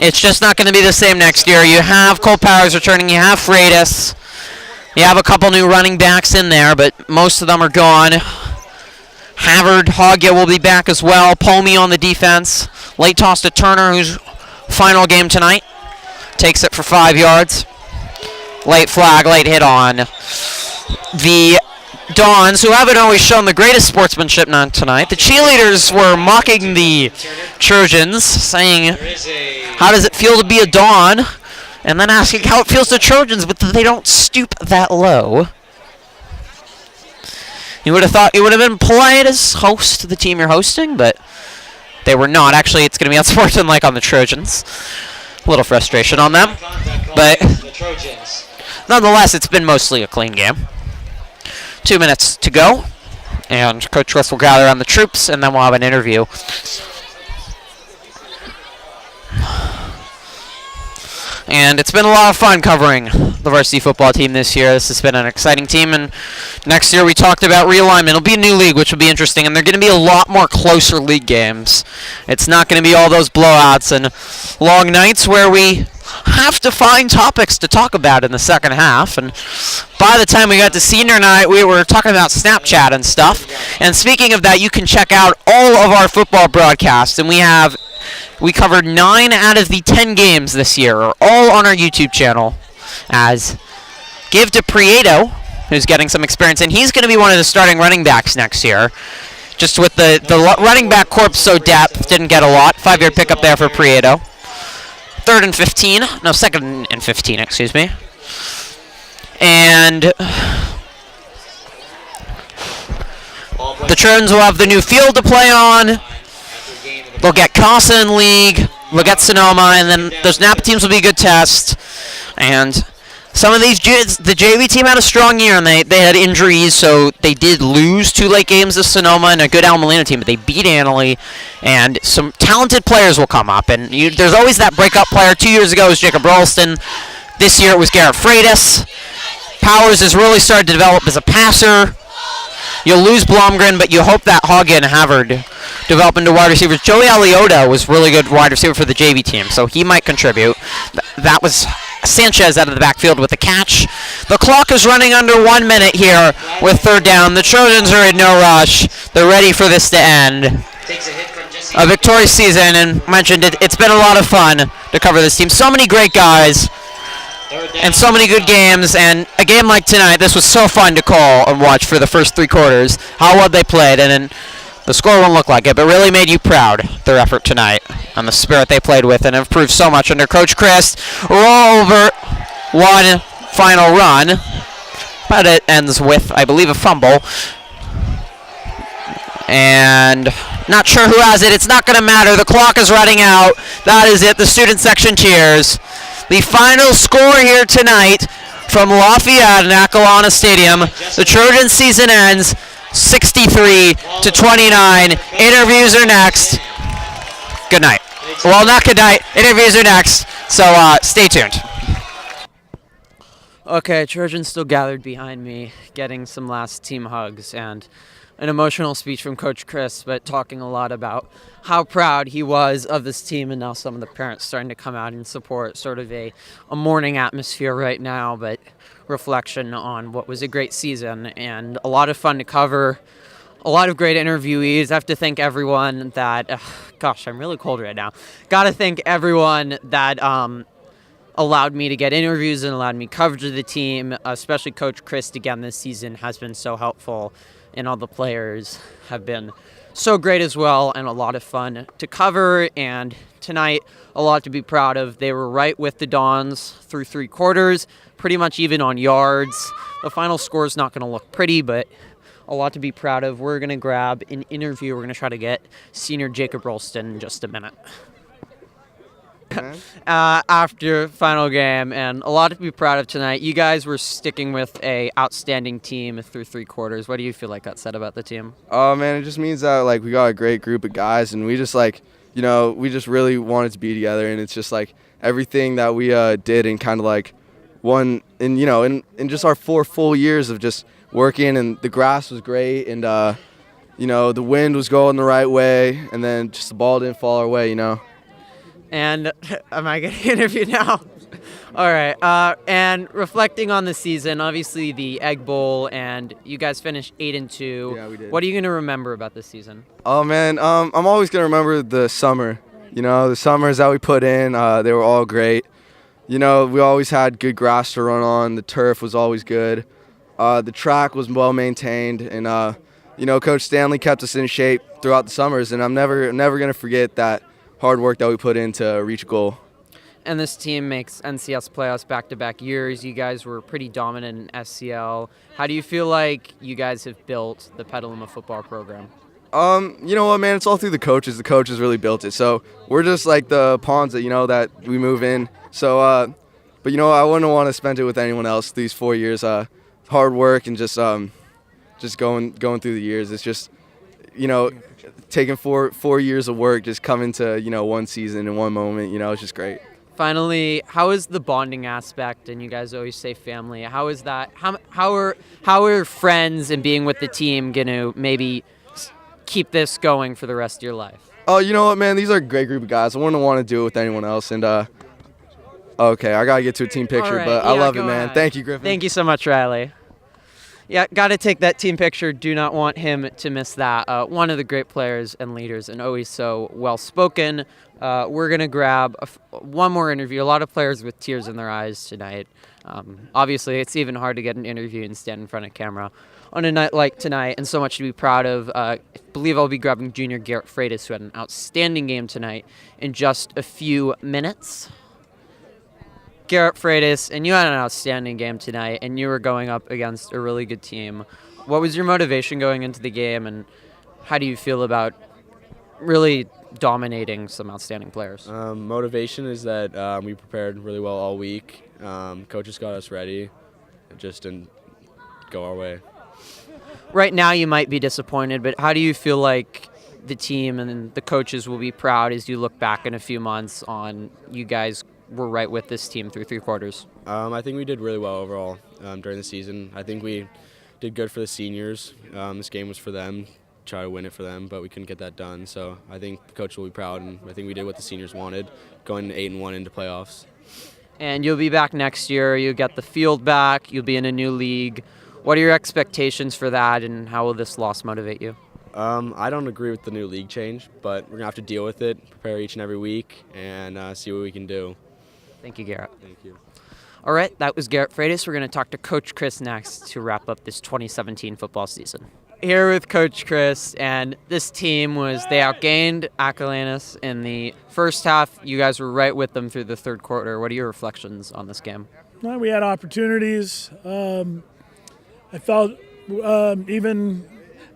it's just not going to be the same next year. You have Cole Powers returning, you have Freitas, you have a couple new running backs in there, but most of them are gone. Havard, Hogya will be back as well. Pomey on the defense. Late toss to Turner, whose final game tonight. Takes it for 5 yards. Late flag, late hit on the Dons, who haven't always shown the greatest sportsmanship tonight. The cheerleaders were mocking the Trojans, saying, how does it feel to be a Don? And then asking how it feels to Trojans, but they don't stoop that low. You would have thought you would have been polite as host to the team you're hosting, but they were not. Actually, it's going to be unsportsmanlike on the Trojans. A little frustration on them, but nonetheless, it's been mostly a clean game. 2 minutes to go, and Coach Russ will gather on the troops, and then we'll have an interview. And it's been a lot of fun covering the varsity football team this year. This has been an exciting team, and next year we talked about realignment. It'll be a new league, which will be interesting, and they're going to be a lot more closer league games. It's not going to be all those blowouts and long nights where we have to find topics to talk about in the second half. And by the time we got to senior night, we were talking about Snapchat and stuff. And speaking of that, you can check out all of our football broadcasts, and we covered 9 out of the 10 games this year, all on our YouTube channel. As give to Prieto, who's getting some experience, and he's going to be one of the starting running backs next year. Just with the running back corps so depth, didn't get a lot. 5-yard pickup there for Prieto. 3rd and 15. No, 2nd and 15, excuse me. And the Trojans will have the new field to play on. They'll get Casa in league. They'll get Sonoma, and then those Napa teams will be a good test. And some of these, the JV team had a strong year, and they had injuries, so they did lose 2 late games to Sonoma and a good El Molino team, but they beat Annalee, and some talented players will come up. And there's always that breakup player. 2 years ago it was Jacob Ralston. This year it was Garrett Freitas. Powers has really started to develop as a passer. You'll lose Blomgren, but you hope that Hoggen and Havard develop into wide receivers. Joey Aliota was really good wide receiver for the JV team, so he might contribute. That was Sanchez out of the backfield with the catch. The clock is running under 1 minute here with 3rd down. The Trojans are in no rush. They're ready for this to end. A victorious season, and mentioned it's been a lot of fun to cover this team. So many great guys. And so many good games, and a game like tonight, this was so fun to call and watch for the first 3 quarters, how well they played, and then the score won't look like it, but really made you proud, their effort tonight, and the spirit they played with, and improved so much under Coach Chris. Roll over, 1 final run, but it ends with, I believe, a fumble. And not sure who has it. It's not going to matter. The clock is running out. That is it. The student section cheers. The final score here tonight from Lafayette and Acalanes Stadium. The Trojan season ends 63-29. Interviews are next. Good night. Well, not good night. Interviews are next. So stay tuned. Okay, Trojan still gathered behind me, getting some last team hugs and an emotional speech from Coach Chris, but talking a lot about how proud he was of this team, and now some of the parents starting to come out and support. Sort of a mourning atmosphere right now, but reflection on what was a great season and a lot of fun to cover. A lot of great interviewees. I have to thank everyone that, gosh, I'm really cold right now. Got to thank everyone that allowed me to get interviews and allowed me coverage of the team, especially Coach Chris again this season has been so helpful, and all the players have been so great as well, and a lot of fun to cover. And tonight, a lot to be proud of. They were right with the Dons through 3 quarters, pretty much even on yards. The final score is not going to look pretty, but a lot to be proud of. We're going to grab an interview. We're going to try to get senior Jacob Rolston in just a minute. After final game, and a lot to be proud of tonight. You guys were sticking with a outstanding team through 3 quarters. What do you feel like that said about the team? Oh man, it just means that like we got a great group of guys, and we just we just really wanted to be together, and it's just like everything that we did in kind of like one in just our 4 full years of just working, and the grass was great, and the wind was going the right way, and then just the ball didn't fall our way, And am I getting interviewed now? All right. And reflecting on the season, obviously the Egg Bowl, and you guys finished 8-2. Yeah, we did. What are you gonna remember about this season? Oh man, I'm always gonna remember the summer. The summers that we put in, they were all great. We always had good grass to run on. The turf was always good. The track was well maintained, and Coach Stanley kept us in shape throughout the summers. And I'm never gonna forget that hard work that we put in to reach a goal. And this team makes NCS playoffs back-to-back years. You guys were pretty dominant in SCL. How do you feel like you guys have built the Petaluma football program? You know what, man? It's all through the coaches. The coaches really built it. So we're just like the pawns that that we move in. So, but I wouldn't want to spend it with anyone else. These 4 years, hard work and just going through the years. It's just taking four years of work just coming to one season in one moment. It's just great. Finally, how is the bonding aspect? And you guys always say family. How is that? How are friends and being with the team gonna maybe keep this going for the rest of your life? Oh, you know what, man? These are a great group of guys. I wouldn't want to do it with anyone else. And okay, I gotta get to a team picture, right, but I love it, man. Thank you, Griffin. Thank you so much, Riley. Yeah, got to take that team picture. Do not want him to miss that. One of the great players and leaders, and always so well-spoken. We're going to grab one more interview. A lot of players with tears in their eyes tonight. Obviously, it's even hard to get an interview and stand in front of camera on a night like tonight, and so much to be proud of. I believe I'll be grabbing junior Garrett Freitas, who had an outstanding game tonight, in just a few minutes. Garrett Freitas, and you had an outstanding game tonight, and you were going up against a really good team. What was your motivation going into the game, and how do you feel about really dominating some outstanding players? Motivation is that we prepared really well all week. Coaches got us ready. It just didn't go our way. Right now you might be disappointed, but how do you feel like the team and the coaches will be proud as you look back in a few months on you guys were right with this team through 3 quarters? I think we did really well overall during the season. I think we did good for the seniors. This game was for them, try to win it for them, but we couldn't get that done. So I think the coach will be proud, and I think we did what the seniors wanted, going 8-1 into playoffs. And you'll be back next year. You'll get the field back. You'll be in a new league. What are your expectations for that, and how will this loss motivate you? I don't agree with the new league change, but we're going to have to deal with it, prepare each and every week, and see what we can do. Thank you, Garrett. Thank you. All right, that was Garrett Freitas. We're going to talk to Coach Chris next to wrap up this 2017 football season. Here with Coach Chris, and this team they outgained Acalanes in the first half. You guys were right with them through the 3rd quarter. What are your reflections on this game? Well, we had opportunities. I felt even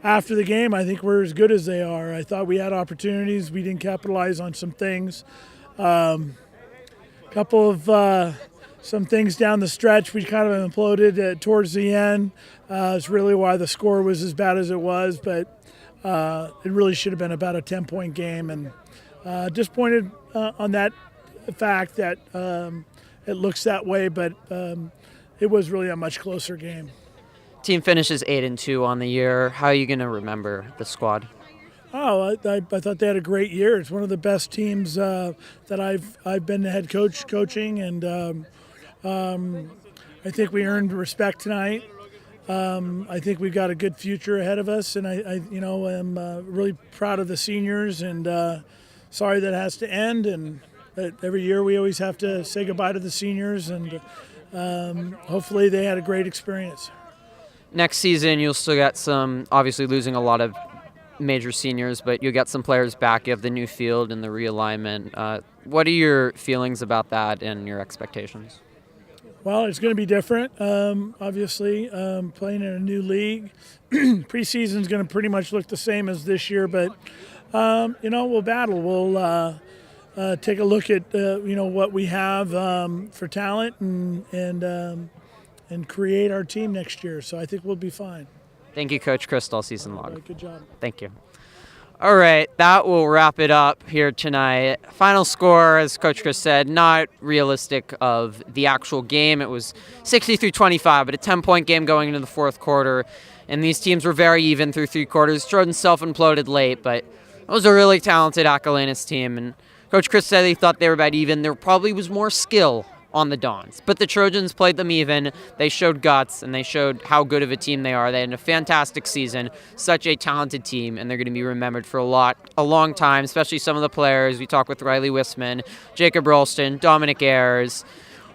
after the game, I think we're as good as they are. I thought we had opportunities. We didn't capitalize on some things. Couple of some things down the stretch we kind of imploded towards the end. It's really why the score was as bad as it was, but it really should have been about a 10-point game, and disappointed on that fact that it looks that way, but it was really a much closer game. Team finishes 8-2 on the year. How are you going to remember the squad? Oh, I thought they had a great year. It's one of the best teams that I've been the head coach coaching, and I think we earned respect tonight. I think we've got a good future ahead of us, and I am really proud of the seniors, and sorry that it has to end. And every year we always have to say goodbye to the seniors, and hopefully they had a great experience. Next season, you'll still get some, obviously losing a lot of major seniors, but you'll get some players back. You have the new field and the realignment. What are your feelings about that and your expectations? Well, it's going to be different, obviously, playing in a new league. Preseason's going to pretty much look the same as this year, but, we'll battle. We'll take a look at, what we have for talent and create our team next year. So I think we'll be fine. Thank you, Coach Chris, all season long. Right, good job. Thank you. All right, that will wrap it up here tonight. Final score, as Coach Chris said, not realistic of the actual game. It was 60-25, but a 10-point game going into the fourth quarter. And these teams were very even through three quarters. Trojan self-imploded late, but it was a really talented Acalanes team. And Coach Chris said he thought they were about even. There probably was more skill on the Dons. But the Trojans played them even. They showed guts, and they showed how good of a team they are. They had a fantastic season, such a talented team, and they're going to be remembered for a long time, especially some of the players. We talked with Riley Wisman, Jacob Ralston, Dominic Ayers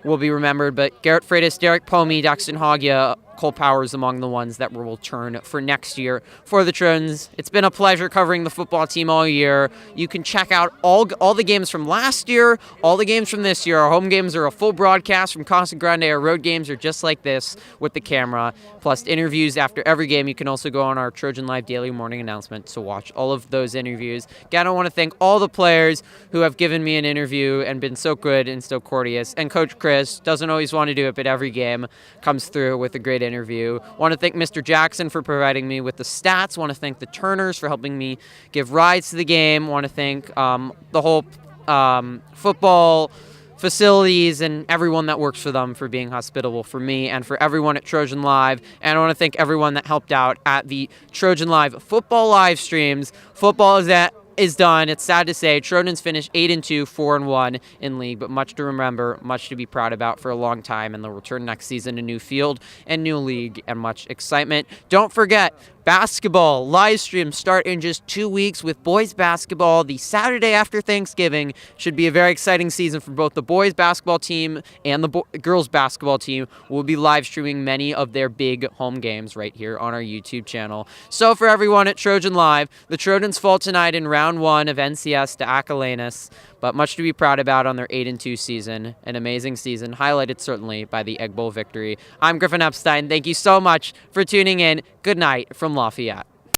will be remembered, but Garrett Freitas, Derek Pomey, Daxton Hoggia, Cole Powers among the ones that will return for next year for the Trojans. It's been a pleasure covering the football team all year. You can check out all the games from last year, all the games from this year. Our home games are a full broadcast from Casa Grande. Our road games are just like this with the camera, plus interviews after every game. You can also go on our Trojan Live daily morning announcement to watch all of those interviews. Again, I want to thank all the players who have given me an interview and been so good and so courteous. And Coach Chris doesn't always want to do it, but every game comes through with a great interview. Want to thank Mr. Jackson for providing me with the stats. Want to thank the Turners for helping me give rides to the game. Want to thank the whole football facilities and everyone that works for them for being hospitable for me and for everyone at Trojan Live. And I want to thank everyone that helped out at the Trojan Live football live streams. Football is done. It's sad to say. Trojans finished 8-2, 4-1 in league, but much to remember, much to be proud about for a long time, and they'll return next season to new field and new league and much excitement. Don't forget, basketball live streams start in just 2 weeks with boys basketball. The Saturday after Thanksgiving should be a very exciting season for both the boys basketball team and the girls basketball team. We'll be live streaming many of their big home games right here on our YouTube channel. So for everyone at Trojan Live, the Trojans fall tonight in round 1 of NCS to Acalanes, but much to be proud about on their 8-2 season. An amazing season, highlighted certainly by the Egg Bowl victory. I'm Griffin Epstein. Thank you so much for tuning in. Good night from Lafayette.